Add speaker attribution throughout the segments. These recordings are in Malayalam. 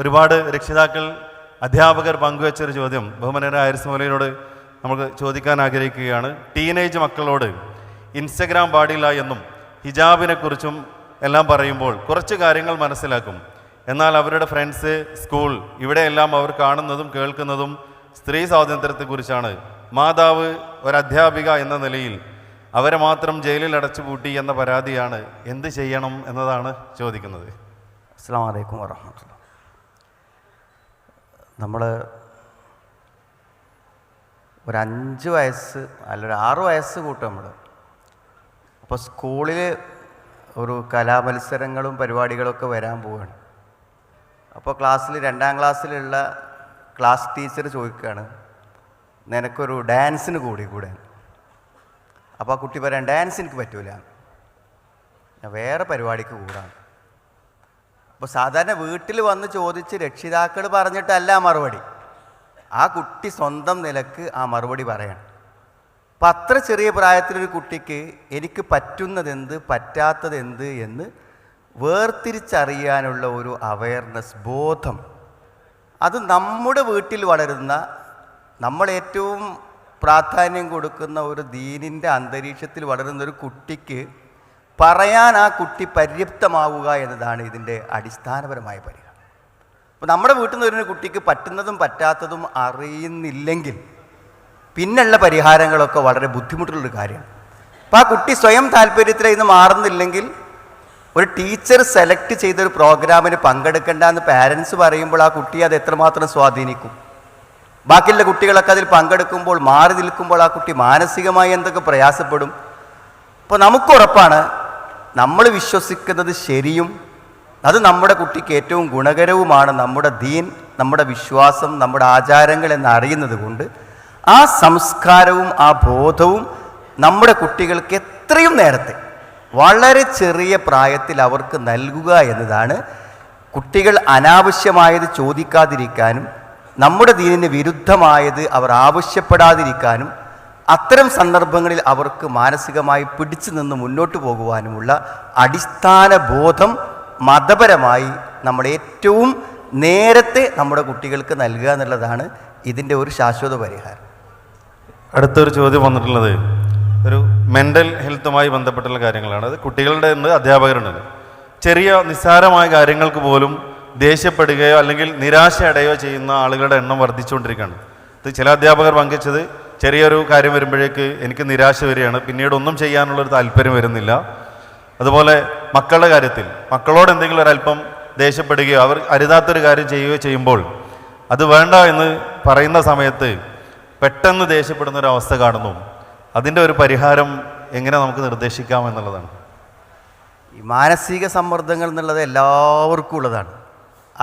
Speaker 1: ഒരുപാട് രക്ഷിതാക്കൾ അധ്യാപകർ പങ്കുവച്ചൊരു ചോദ്യം ബഹുമാനരായ ഹാരിസ് മൗലവിയോട് നമുക്ക് ചോദിക്കാൻ ആഗ്രഹിക്കുകയാണ്. ടീനേജ് മക്കളോട് ഇൻസ്റ്റഗ്രാം പാടില്ല എന്നും ഹിജാബിനെക്കുറിച്ചും എല്ലാം പറയുമ്പോൾ കുറച്ച് കാര്യങ്ങൾ മനസ്സിലാക്കും. എന്നാൽ അവരുടെ ഫ്രണ്ട്സ്, സ്കൂൾ, ഇവിടെയെല്ലാം അവർ കാണുന്നതും കേൾക്കുന്നതും സ്ത്രീ സ്വാതന്ത്ര്യത്തെക്കുറിച്ചാണ്. മാതാവ് ഒരധ്യാപിക എന്ന നിലയിൽ അവരെ മാത്രം ജയിലിൽ അടച്ചുപൂട്ടി എന്ന പരാതിയാണ്. എന്ത് ചെയ്യണം എന്നതാണ് ചോദിക്കുന്നത്.
Speaker 2: അസ്സലാമു അലൈക്കും വറഹ്മത്തുള്ളാഹി. നമ്മൾ ഒരു 5 വയസ്സ് അല്ല ഒരു 6 വയസ്സ് കൂട്ടും നമ്മൾ. അപ്പോൾ സ്കൂളിൽ ഒരു കലാമത്സരങ്ങളും പരിപാടികളൊക്കെ വരാൻ പോവുകയാണ്. അപ്പോൾ ക്ലാസ്സിൽ 2ാം ക്ലാസ്സിലുള്ള ക്ലാസ് ടീച്ചർ ചോദിക്കുകയാണ്, നിനക്കൊരു ഡാൻസിന് കൂടെ. അപ്പോൾ ആ കുട്ടി പറയാൻ, ഡാൻസ് എനിക്ക് പറ്റൂല, ഞാൻ വേറെ പരിപാടിക്ക് കൂടാണ്. അപ്പോൾ സാധാരണ വീട്ടിൽ വന്ന് ചോദിച്ച് രക്ഷിതാക്കൾ പറഞ്ഞിട്ടല്ല മറുപടി, ആ കുട്ടി സ്വന്തം നിലക്ക് ആ മറുപടി പറയണം. അപ്പം അത്ര ചെറിയ പ്രായത്തിലൊരു കുട്ടിക്ക് എനിക്ക് പറ്റുന്നതെന്ത് പറ്റാത്തതെന്ത് എന്ന് വേർതിരിച്ചറിയാനുള്ള ഒരു അവയർനെസ്, ബോധം, അത് നമ്മുടെ വീട്ടിൽ വളരുന്ന, നമ്മൾ ഏറ്റവും പ്രാധാന്യം കൊടുക്കുന്ന ഒരു ദീനിൻ്റെ അന്തരീക്ഷത്തിൽ വളരുന്ന ഒരു കുട്ടിക്ക് പറയാൻ ആ കുട്ടി പര്യാപ്തമാവുക എന്നതാണ് ഇതിൻ്റെ അടിസ്ഥാനപരമായ പരിഹാരം. അപ്പോൾ നമ്മുടെ വീട്ടിൽ നിന്ന് വരുന്ന കുട്ടിക്ക് പറ്റുന്നതും പറ്റാത്തതും അറിയുന്നില്ലെങ്കിൽ പിന്നുള്ള പരിഹാരങ്ങളൊക്കെ വളരെ ബുദ്ധിമുട്ടുള്ളൊരു കാര്യമാണ്. അപ്പോൾ ആ കുട്ടി സ്വയം താല്പര്യത്തിൽ ഇന്ന് മാറുന്നില്ലെങ്കിൽ ഒരു ടീച്ചർ സെലക്ട് ചെയ്തൊരു പ്രോഗ്രാമിന് പങ്കെടുക്കേണ്ട എന്ന് പാരൻസ് പറയുമ്പോൾ ആ കുട്ടിയെ അത് എത്രമാത്രം സ്വാധീനിക്കും. ബാക്കിയുള്ള കുട്ടികളൊക്കെ അതിൽ പങ്കെടുക്കുമ്പോൾ മാറി നിൽക്കുമ്പോൾ ആ കുട്ടി മാനസികമായി എന്തൊക്കെ പ്രയാസപ്പെടും. അപ്പോൾ നമുക്കുറപ്പാണ് നമ്മൾ വിശ്വസിക്കുന്നത് ശരിയും അത് നമ്മുടെ കുട്ടിക്ക് ഏറ്റവും ഗുണകരവുമാണ് നമ്മുടെ ദീൻ, നമ്മുടെ വിശ്വാസം, നമ്മുടെ ആചാരങ്ങൾ എന്നറിയുന്നത് കൊണ്ട് ആ സംസ്കാരവും ആ ബോധവും നമ്മുടെ കുട്ടികൾക്ക് എത്രയും നേരത്തെ വളരെ ചെറിയ പ്രായത്തിൽ അവർക്ക് നൽകുക എന്നതാണ് കുട്ടികൾ അനാവശ്യമായത് ചോദിക്കാതിരിക്കാനും നമ്മുടെ ദീനിന് വിരുദ്ധമായത് അവർ ആവശ്യപ്പെടാതിരിക്കാനും അത്തരം സന്ദർഭങ്ങളിൽ അവർക്ക് മാനസികമായി പിടിച്ചു നിന്ന് മുന്നോട്ട് പോകുവാനുമുള്ള അടിസ്ഥാന ബോധം മതപരമായി നമ്മൾ ഏറ്റവും നേരത്തെ നമ്മുടെ കുട്ടികൾക്ക് നൽകുക എന്നുള്ളതാണ് ഇതിൻ്റെ ഒരു ശാശ്വത പരിഹാരം.
Speaker 1: അടുത്തൊരു ചോദ്യം വന്നിട്ടുള്ളത് ഒരു മെൻ്റൽ ഹെൽത്തുമായി ബന്ധപ്പെട്ടുള്ള കാര്യങ്ങളാണ്. അത് കുട്ടികളുടെ ഉണ്ട്, അധ്യാപകരുണ്ട്. ചെറിയ നിസ്സാരമായ കാര്യങ്ങൾക്ക് പോലും ദേഷ്യപ്പെടുകയോ അല്ലെങ്കിൽ നിരാശയടയോ ചെയ്യുന്ന ആളുകളുടെ എണ്ണം വർദ്ധിച്ചുകൊണ്ടിരിക്കുകയാണ്. ഇത് ചില അധ്യാപകർ പങ്കുവച്ചത്, ചെറിയൊരു കാര്യം വരുമ്പോഴേക്ക് എനിക്ക് നിരാശ വരികയാണ്, പിന്നീട് ഒന്നും ചെയ്യാനുള്ളൊരു താല്പര്യം വരുന്നില്ല. അതുപോലെ മക്കളുടെ കാര്യത്തിൽ മക്കളോട് എന്തെങ്കിലും ഒരല്പം ദേഷ്യപ്പെടുകയോ അവർ അരുതാത്തൊരു കാര്യം ചെയ്യുകയോ ചെയ്യുമ്പോൾ അത് വേണ്ട എന്ന് പറയുന്ന സമയത്ത് പെട്ടെന്ന് ദേഷ്യപ്പെടുന്ന ഒരു അവസ്ഥ കാണുന്നു. അതിൻ്റെ ഒരു പരിഹാരം എങ്ങനെ നമുക്ക് നിർദ്ദേശിക്കാം എന്നുള്ളതാണ്.
Speaker 2: ഈ മാനസിക സമ്മർദ്ദങ്ങൾ എന്നുള്ളത് എല്ലാവർക്കും ഉള്ളതാണ്.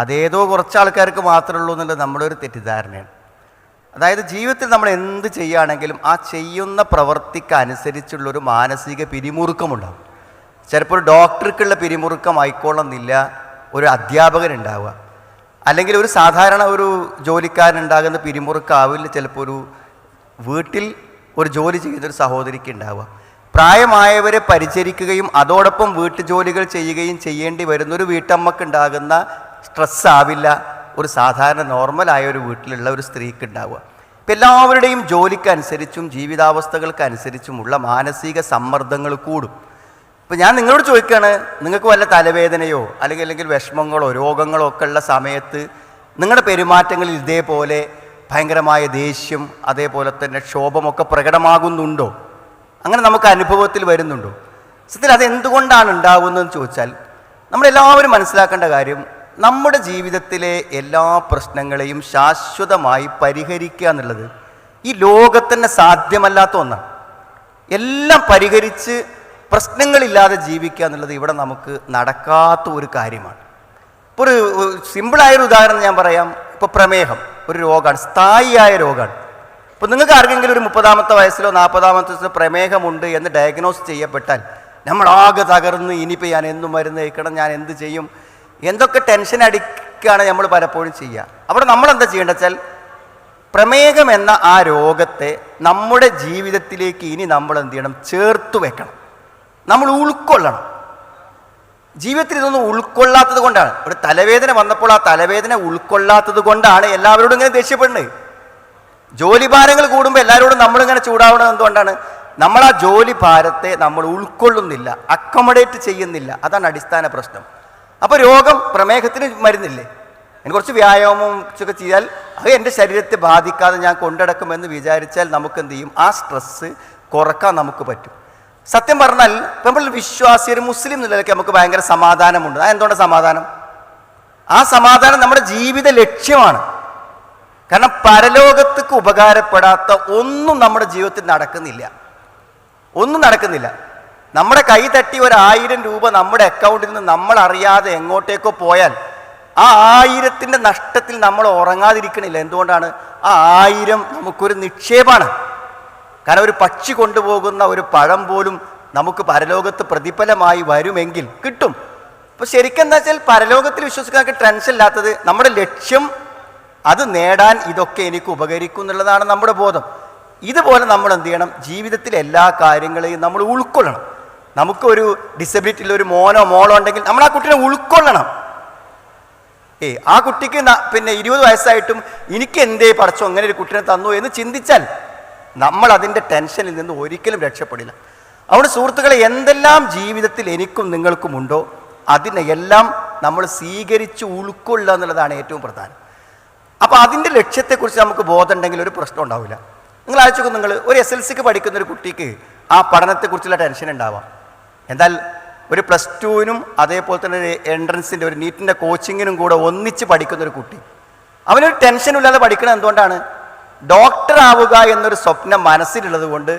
Speaker 2: അതേതോ കുറച്ച് ആൾക്കാർക്ക് മാത്രമേ ഉള്ളൂ എന്നുള്ളത് നമ്മുടെ ഒരു തെറ്റിദ്ധാരണയാണ്. അതായത് ജീവിതത്തിൽ നമ്മൾ എന്ത് ചെയ്യുകയാണെങ്കിലും ആ ചെയ്യുന്ന പ്രവൃത്തിക്ക് അനുസരിച്ചുള്ളൊരു മാനസിക പിരിമുറുക്കമുണ്ടാകും. ചിലപ്പോൾ ഒരു ഡോക്ടർക്കുള്ള പിരിമുറുക്കം ആയിക്കോളുന്നില്ല ഒരു അധ്യാപകനുണ്ടാവുക, അല്ലെങ്കിൽ ഒരു സാധാരണ ഒരു ജോലിക്കാരനുണ്ടാകുന്ന പിരിമുറുക്കാവില്ല ചിലപ്പോൾ ഒരു വീട്ടിൽ ഒരു ജോലി ചെയ്യുന്നൊരു സഹോദരിക്ക് ഉണ്ടാവുക. പ്രായമായവരെ പരിചരിക്കുകയും അതോടൊപ്പം വീട്ടുജോലികൾ ചെയ്യുകയും ചെയ്യേണ്ടി വരുന്നൊരു വീട്ടമ്മക്കുണ്ടാകുന്ന സ്ട്രെസ്സാവില്ല ഒരു സാധാരണ നോർമലായ ഒരു വീട്ടിലുള്ള ഒരു സ്ത്രീക്ക് ഉണ്ടാവുക. ഇപ്പം എല്ലാവരുടെയും ജോലിക്കനുസരിച്ചും ജീവിതാവസ്ഥകൾക്കനുസരിച്ചുമുള്ള മാനസിക സമ്മർദ്ദങ്ങൾ കൂടും. ഇപ്പം ഞാൻ നിങ്ങളോട് ചോദിക്കുകയാണ്, നിങ്ങൾക്ക് വല്ല തലവേദനയോ അല്ലെങ്കിൽ വിഷമങ്ങളോ രോഗങ്ങളോ ഒക്കെ ഉള്ള സമയത്ത് നിങ്ങളുടെ പെരുമാറ്റങ്ങളിൽ ഇതേപോലെ ഭയങ്കരമായ ദേഷ്യം അതേപോലെ തന്നെ ക്ഷോഭമൊക്കെ പ്രകടമാകുന്നുണ്ടോ? അങ്ങനെ നമുക്ക് അനുഭവത്തിൽ വരുന്നുണ്ടോ? സത്യത്തിൽ അതെന്തുകൊണ്ടാണ് ഉണ്ടാകുന്നതെന്ന് ചോദിച്ചാൽ നമ്മളെല്ലാവരും മനസ്സിലാക്കേണ്ട കാര്യം, നമ്മുടെ ജീവിതത്തിലെ എല്ലാ പ്രശ്നങ്ങളെയും ശാശ്വതമായി പരിഹരിക്കുക എന്നുള്ളത് ഈ ലോകത്തന്നെ സാധ്യമല്ലാത്ത ഒന്നാണ്. എല്ലാം പരിഹരിച്ച് പ്രശ്നങ്ങളില്ലാതെ ജീവിക്കുക എന്നുള്ളത് ഇവിടെ നമുക്ക് നടക്കാത്ത ഒരു കാര്യമാണ്. ഇപ്പോൾ ഒരു സിമ്പിളായൊരു ഉദാഹരണം ഞാൻ പറയാം. ഇപ്പോൾ പ്രമേഹം ഒരു രോഗമാണ്, സ്ഥായിയായ രോഗമാണ്. ഇപ്പോൾ നിങ്ങൾക്ക് ആർക്കെങ്കിലും ഒരു 30-ാമത്തെ വയസ്സിലോ 40-ാമത്തെ വയസ്സിലോ പ്രമേഹമുണ്ട് എന്ന് ഡയഗ്നോസ് ചെയ്യപ്പെട്ടാൽ നമ്മളാകെ തകർന്ന് ഇനിയിപ്പോൾ ഞാൻ എന്നും മരുന്ന് കഴിക്കണം, ഞാൻ എന്ത് ചെയ്യും, എന്തൊക്കെ ടെൻഷൻ അടിക്കുകയാണ് നമ്മൾ പലപ്പോഴും ചെയ്യുക. അവിടെ നമ്മളെന്താ ചെയ്യേണ്ടത് വെച്ചാൽ പ്രമേഹം എന്ന ആ രോഗത്തെ നമ്മുടെ ജീവിതത്തിലേക്ക് ഇനി നമ്മൾ എന്ത് ചെയ്യണം, ചേർത്ത് വെക്കണം, നമ്മൾ ഉൾക്കൊള്ളണം. ജീവിതത്തിൽ ഇതൊന്നും ഉൾക്കൊള്ളാത്തത് കൊണ്ടാണ്. ഒരു തലവേദന വന്നപ്പോൾ ആ തലവേദന ഉൾക്കൊള്ളാത്തത് കൊണ്ടാണ് എല്ലാവരോടും ഇങ്ങനെ ദേഷ്യപ്പെടുന്നത്. ജോലി ഭാരങ്ങൾ കൂടുമ്പോൾ എല്ലാവരോടും നമ്മളിങ്ങനെ ചൂടാവണത് എന്തുകൊണ്ടാണ്? നമ്മൾ ആ ജോലി ഭാരത്തെ നമ്മൾ ഉൾക്കൊള്ളുന്നില്ല, അക്കോമഡേറ്റ് ചെയ്യുന്നില്ല. അതാണ് അടിസ്ഥാന പ്രശ്നം. അപ്പോൾ രോഗം, പ്രമേഹത്തിന് മരുന്നില്ലേ, എനിക്ക് കുറച്ച് വ്യായാമവും ഒക്കെ ചെയ്താൽ അത് എൻ്റെ ശരീരത്തെ ബാധിക്കാതെ ഞാൻ കൊണ്ടടക്കുമെന്ന് വിചാരിച്ചാൽ നമുക്ക് എന്ത് ചെയ്യും? ആ സ്ട്രെസ്സ് കുറക്കാൻ നമുക്ക് പറ്റും. സത്യം പറഞ്ഞാൽ നമ്മൾ വിശ്വാസി, ഒരു മുസ്ലിം നിലയ്ക്ക് നമുക്ക് ഭയങ്കര സമാധാനമുണ്ട്. ആ എന്തുകൊണ്ട് സമാധാനം? ആ സമാധാനം നമ്മുടെ ജീവിത ലക്ഷ്യമാണ്. കാരണം പരലോകത്തേക്ക് ഉപകാരപ്പെടാത്ത ഒന്നും നമ്മുടെ ജീവിതത്തിൽ നടക്കുന്നില്ല, ഒന്നും നടക്കുന്നില്ല. നമ്മുടെ കൈ തട്ടി 1000 രൂപ നമ്മുടെ അക്കൗണ്ടിൽ നിന്ന് നമ്മൾ അറിയാതെ എങ്ങോട്ടേക്കോ പോയാൽ ആ 1000ൻ്റെ നഷ്ടത്തിൽ നമ്മൾ ഉറങ്ങാതിരിക്കണില്ല. എന്തുകൊണ്ടാണ്? ആ 1000 നമുക്കൊരു നിക്ഷേപമാണ്. കാരണം ഒരു പക്ഷി കൊണ്ടുപോകുന്ന ഒരു പഴം പോലും നമുക്ക് പരലോകത്ത് പ്രതിഫലമായി വരുമെങ്കിൽ കിട്ടും. അപ്പോൾ ശരിക്കും എന്താ വെച്ചാൽ പരലോകത്തിൽ വിശ്വസിക്കാൻ ടെൻഷൻ ഇല്ലാത്തത് നമ്മുടെ ലക്ഷ്യം അത് നേടാൻ ഇതൊക്കെ എനിക്ക് ഉപകരിക്കും എന്നുള്ളതാണ് നമ്മുടെ ബോധം. ഇതുപോലെ നമ്മൾ എന്ത് ചെയ്യണം? ജീവിതത്തിലെ എല്ലാ കാര്യങ്ങളെയും നമ്മൾ ഉൾക്കൊള്ളണം. നമുക്കൊരു ഡിസബിലിറ്റി ഉള്ള ഒരു മോനോ മോളോ ഉണ്ടെങ്കിൽ നമ്മൾ ആ കുട്ടീനെ ഉൾക്കൊള്ളണം. ആ കുട്ടിക്ക് പിന്നെ 20 വയസ്സായിട്ടും എനിക്ക് എന്തേ പഠിച്ചോ അങ്ങനെ ഒരു കുട്ടീനെ തന്നു എന്ന് ചിന്തിച്ചാൽ നമ്മൾ അതിൻ്റെ ടെൻഷനിൽ നിന്ന് ഒരിക്കലും രക്ഷപ്പെടില്ല. അതുകൊണ്ട് സുഹൃത്തുക്കളെ, എന്തെല്ലാം ജീവിതത്തിൽ എനിക്കും നിങ്ങൾക്കും ഉണ്ടോ അതിനെല്ലാം നമ്മൾ സ്വീകരിച്ച് ഉൾക്കൊള്ളുക എന്നുള്ളതാണ് ഏറ്റവും പ്രധാനം. അപ്പോൾ അതിൻ്റെ ലക്ഷ്യത്തെക്കുറിച്ച് നമുക്ക് ബോധം ഉണ്ടെങ്കിൽ ഒരു പ്രശ്നം ഉണ്ടാവില്ല. നിങ്ങൾ ആലോചിച്ച് നിങ്ങൾ ഒരു SLCക്ക് പഠിക്കുന്ന ഒരു കുട്ടിക്ക് ആ പഠനത്തെക്കുറിച്ചുള്ള ടെൻഷൻ ഉണ്ടാവാം. എന്നാൽ ഒരു +2നും അതേപോലെ തന്നെ ഒരു എൻട്രൻസിൻ്റെ ഒരു നീറ്റിൻ്റെ കോച്ചിങ്ങിനും കൂടെ ഒന്നിച്ച് പഠിക്കുന്ന ഒരു കുട്ടി, അവനൊരു ടെൻഷനില്ലാതെ പഠിക്കണം. എന്തുകൊണ്ടാണ്? ഡോക്ടർ ആവുക എന്നൊരു സ്വപ്നം മനസ്സിലുള്ളത് കൊണ്ട്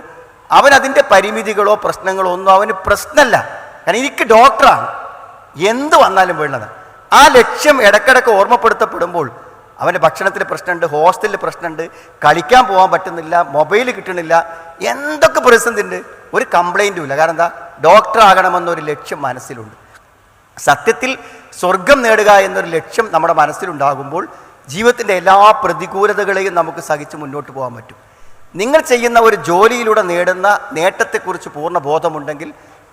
Speaker 2: അവൻ അതിൻ്റെ പരിമിതികളോ പ്രശ്നങ്ങളോ ഒന്നും അവന് പ്രശ്നമല്ല. കാരണം എനിക്ക് ഡോക്ടറാണ്, എന്ത് വന്നാലും വേണ്ടത്. ആ ലക്ഷ്യം ഇടയ്ക്കിടയ്ക്ക് ഓർമ്മപ്പെടുത്തപ്പെടുമ്പോൾ അവൻ്റെ ഭക്ഷണത്തിൽ പ്രശ്നമുണ്ട്, ഹോസ്റ്റലിൽ പ്രശ്നമുണ്ട്, കളിക്കാൻ പോകാൻ പറ്റുന്നില്ല, മൊബൈൽ കിട്ടണില്ല, എന്തൊക്കെ പ്രതിസന്ധി ഉണ്ട്, ഒരു കംപ്ലൈൻറ്റും ഇല്ല. കാരണം എന്താ? ഡോക്ടർ ആകണമെന്നൊരു ലക്ഷ്യം മനസ്സിലുണ്ട്. സത്യത്തിൽ സ്വർഗം നേടുക എന്നൊരു ലക്ഷ്യം നമ്മുടെ മനസ്സിലുണ്ടാകുമ്പോൾ ജീവിതത്തിൻ്റെ എല്ലാ പ്രതികൂലതകളെയും നമുക്ക് സഹിച്ച് മുന്നോട്ട് പോകാൻ പറ്റും. നിങ്ങൾ ചെയ്യുന്ന ഒരു ജോലിയിലൂടെ നേടുന്ന നേട്ടത്തെക്കുറിച്ച് പൂർണ്ണ ബോധമുണ്ടെങ്കിൽ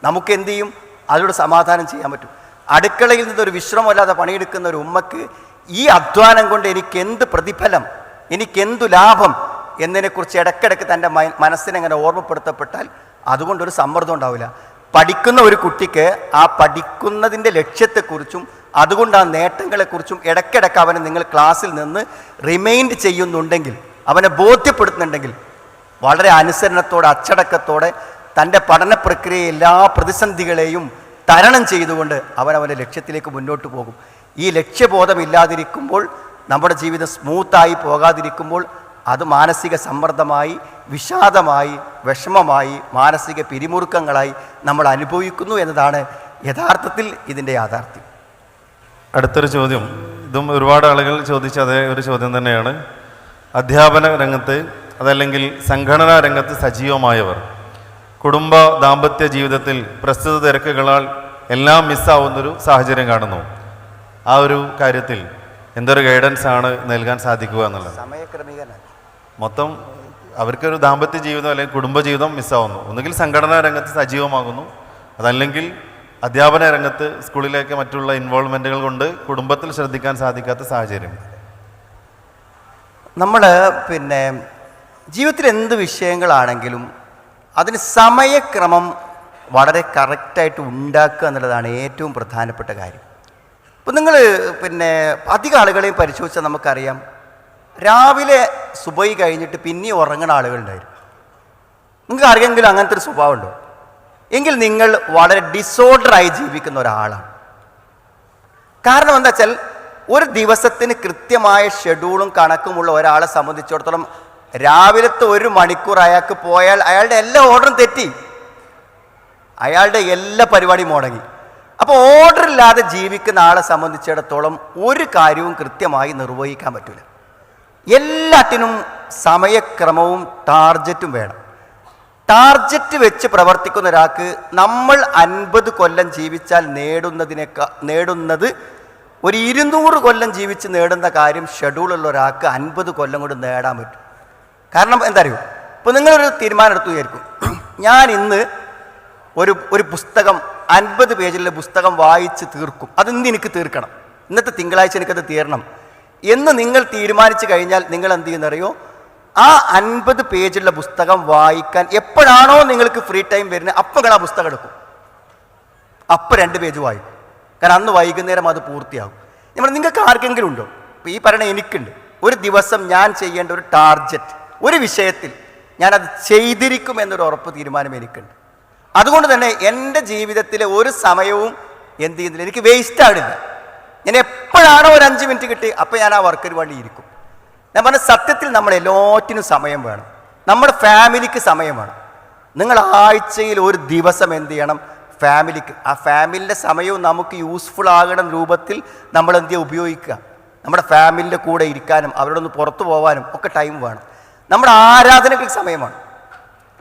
Speaker 2: നമുക്ക് എന്ത് ചെയ്യും? അതിലൂടെ സമാധാനം ചെയ്യാൻ പറ്റും. അടുക്കളയിൽ നിന്നൊരു വിശ്രമമില്ലാതെ പണിയെടുക്കുന്ന ഒരു ഉമ്മക്ക് ഈ അധ്വാനം കൊണ്ട് എനിക്കെന്ത് പ്രതിഫലം, എനിക്കെന്തു ലാഭം എന്നതിനെക്കുറിച്ച് ഇടയ്ക്കിടയ്ക്ക് തൻ്റെ മനസ്സിനെങ്ങനെ ഓർമ്മപ്പെടുത്തപ്പെട്ടാൽ അതുകൊണ്ടൊരു സമ്മർദ്ദം ഉണ്ടാവില്ല. പഠിക്കുന്ന ഒരു കുട്ടിക്ക് ആ പഠിക്കുന്നതിൻ്റെ ലക്ഷ്യത്തെക്കുറിച്ചും അതുകൊണ്ട് ആ നേട്ടങ്ങളെക്കുറിച്ചും ഇടയ്ക്കിടയ്ക്ക് അവനെ നിങ്ങൾ ക്ലാസ്സിൽ നിന്ന് റിമൈൻഡ് ചെയ്യുന്നുണ്ടെങ്കിൽ, അവനെ ബോധ്യപ്പെടുത്തുന്നുണ്ടെങ്കിൽ, വളരെ അനുസരണത്തോടെ അച്ചടക്കത്തോടെ തൻ്റെ പഠന പ്രക്രിയ എല്ലാ പ്രതിസന്ധികളെയും തരണം ചെയ്തുകൊണ്ട് അവനവൻ്റെ ലക്ഷ്യത്തിലേക്ക് മുന്നോട്ട് പോകും. ഈ ലക്ഷ്യബോധമില്ലാതിരിക്കുമ്പോൾ, നമ്മുടെ ജീവിതം സ്മൂത്തായി പോകാതിരിക്കുമ്പോൾ അത് മാനസിക സമ്മർദ്ദമായി, വിഷാദമായി, വിഷമമായി, മാനസിക പിരിമുറുക്കങ്ങളായി നമ്മൾ അനുഭവിക്കുന്നു എന്നതാണ് യഥാർത്ഥത്തിൽ ഇതിൻ്റെ യാഥാർത്ഥ്യം.
Speaker 1: അടുത്തൊരു ചോദ്യം, ഇതും ഒരുപാട് ആളുകൾ ചോദിച്ച അതേ ഒരു ചോദ്യം തന്നെയാണ്. അധ്യാപന രംഗത്ത് അതല്ലെങ്കിൽ സംഘടനാ രംഗത്ത് സജീവമായവർ കുടുംബ ദാമ്പത്യ ജീവിതത്തിൽ പ്രസ്തുത തിരക്കുകളാൽ എല്ലാം മിസ്സാവുന്നൊരു സാഹചര്യം കാണുന്നു. ആ ഒരു കാര്യത്തിൽ എന്തൊരു ഗൈഡൻസ് ആണ് നൽകാൻ സാധിക്കുക എന്നുള്ളത്?
Speaker 2: സമയക്രമീകരണം
Speaker 1: മൊത്തം അവർക്കൊരു ദാമ്പത്യ ജീവിതം അല്ലെങ്കിൽ കുടുംബജീവിതം മിസ്സാവുന്നു. ഒന്നുകിൽ സംഘടനാ രംഗത്ത് സജീവമാകുന്നു, അതല്ലെങ്കിൽ അധ്യാപന രംഗത്ത് സ്കൂളിലേക്ക് മറ്റുള്ള ഇൻവോൾവ്മെൻറ്റുകൾ കൊണ്ട് കുടുംബത്തിൽ ശ്രദ്ധിക്കാൻ സാധിക്കാത്ത സാഹചര്യം.
Speaker 2: നമ്മൾ പിന്നെ ജീവിതത്തിൽ എന്ത് വിഷയങ്ങളാണെങ്കിലും അതിന് സമയക്രമം വളരെ കറക്റ്റായിട്ട് ഉണ്ടാക്കുക എന്നുള്ളതാണ് ഏറ്റവും പ്രധാനപ്പെട്ട കാര്യം. ഇപ്പം നിങ്ങൾ പിന്നെ അധികം ആളുകളെയും പരിശോധിച്ചാൽ നമുക്കറിയാം, രാവിലെ സുബഹി കഴിഞ്ഞിട്ട് പിന്നെ ഉറങ്ങുന്ന ആളുകളുണ്ടായിരുന്നു. നിങ്ങൾക്ക് അറിയെങ്കിലും അങ്ങനത്തെ ഒരു സ്വഭാവം ഉണ്ടോ? എങ്കിൽ നിങ്ങൾ വളരെ ഡിസോർഡറായി ജീവിക്കുന്ന ഒരാളാണ്. കാരണം എന്താ വെച്ചാൽ ഒരു ദിവസത്തിന് കൃത്യമായ ഷെഡ്യൂളും കണക്കുമുള്ള ഒരാളെ സംബന്ധിച്ചിടത്തോളം രാവിലത്തെ 1 മണിക്കൂർ അയാൾക്ക് പോയാൽ അയാളുടെ എല്ലാ ഓർഡറും തെറ്റി, അയാളുടെ എല്ലാ പരിപാടിയും മുടങ്ങി. അപ്പോൾ ഓർഡർ ഇല്ലാതെ ജീവിക്കുന്ന ആളെ സംബന്ധിച്ചിടത്തോളം ഒരു കാര്യവും കൃത്യമായി നിർവഹിക്കാൻ പറ്റില്ല. എല്ലാറ്റിനും സമയക്രമവും ടാർജറ്റും വേണം. ടാർജറ്റ് വെച്ച് പ്രവർത്തിക്കുന്ന ഒരാൾക്ക് നമ്മൾ 50 കൊല്ലം ജീവിച്ചാൽ നേടുന്നത് ഒരു 200 കൊല്ലം ജീവിച്ച് നേടുന്ന കാര്യം ഷെഡ്യൂളുള്ള ഒരാൾക്ക് 50 കൊല്ലം കൊണ്ട് നേടാൻ പറ്റും. കാരണം എന്താ അറിയോ? ഇപ്പോൾ നിങ്ങളൊരു തീരുമാനം എടുത്തു വിചാരിക്കും, ഞാൻ ഇന്ന് ഒരു പുസ്തകം 50 പേജിലുള്ള പുസ്തകം വായിച്ച് തീർക്കും, അത് ഇന്ന് എനിക്ക് തീർക്കണം, ഇന്നത്തെ തിങ്കളാഴ്ച എനിക്കത് തീരണം എന്ന് നിങ്ങൾ തീരുമാനിച്ചു കഴിഞ്ഞാൽ നിങ്ങൾ എന്ത് ചെയ്യുന്നറിയോ, ആ 50 പേജുള്ള പുസ്തകം വായിക്കാൻ എപ്പോഴാണോ നിങ്ങൾക്ക് ഫ്രീ ടൈം വരുന്നത് അപ്പോൾ നിങ്ങൾ ആ പുസ്തകം എടുക്കും, അപ്പോൾ 2 പേജ് വായിക്കും. കാരണം അന്ന് വൈകുന്നേരം അത് പൂർത്തിയാകും. നിങ്ങൾക്ക് ആർക്കെങ്കിലും ഉണ്ടോ? ഇപ്പോൾ ഈ പറയണ എനിക്കുണ്ട്. ഒരു ദിവസം ഞാൻ ചെയ്യേണ്ട ഒരു ടാർഗറ്റ്, ഒരു വിഷയത്തിൽ ഞാനത് ചെയ്തിരിക്കും എന്നൊരു ഉറപ്പ് തീരുമാനം എനിക്കുണ്ട്. അതുകൊണ്ട് തന്നെ എൻ്റെ ജീവിതത്തിലെ ഒരു സമയവും എന്ത് ചെയ്യുന്നില്ല, എനിക്ക് വേസ്റ്റ് ആവില്ല. ഞാൻ എപ്പോഴാണോ ഒരു 5 മിനിറ്റ് കിട്ടി അപ്പോൾ ഞാൻ ആ വർക്കിന് വേണ്ടി ഇരിക്കും. ഞാൻ പറഞ്ഞ സത്യത്തിൽ നമ്മൾ എല്ലാറ്റിനും സമയം വേണം. നമ്മുടെ ഫാമിലിക്ക് സമയം വേണം. നിങ്ങൾ ആഴ്ചയിൽ ഒരു ദിവസം എന്ത് ചെയ്യണം, ഫാമിലിക്ക്, ആ ഫാമിലിൻ്റെ സമയവും നമുക്ക് യൂസ്ഫുൾ ആകണം രൂപത്തിൽ നമ്മൾ എന്ത് ചെയ്യുക, ഉപയോഗിക്കുക. നമ്മുടെ ഫാമിലിൻ്റെ കൂടെ ഇരിക്കാനും അവരോടൊന്ന് പുറത്തു പോകാനും ഒക്കെ ടൈം വേണം. നമ്മുടെ ആരാധനകൾക്ക് സമയമാണ്.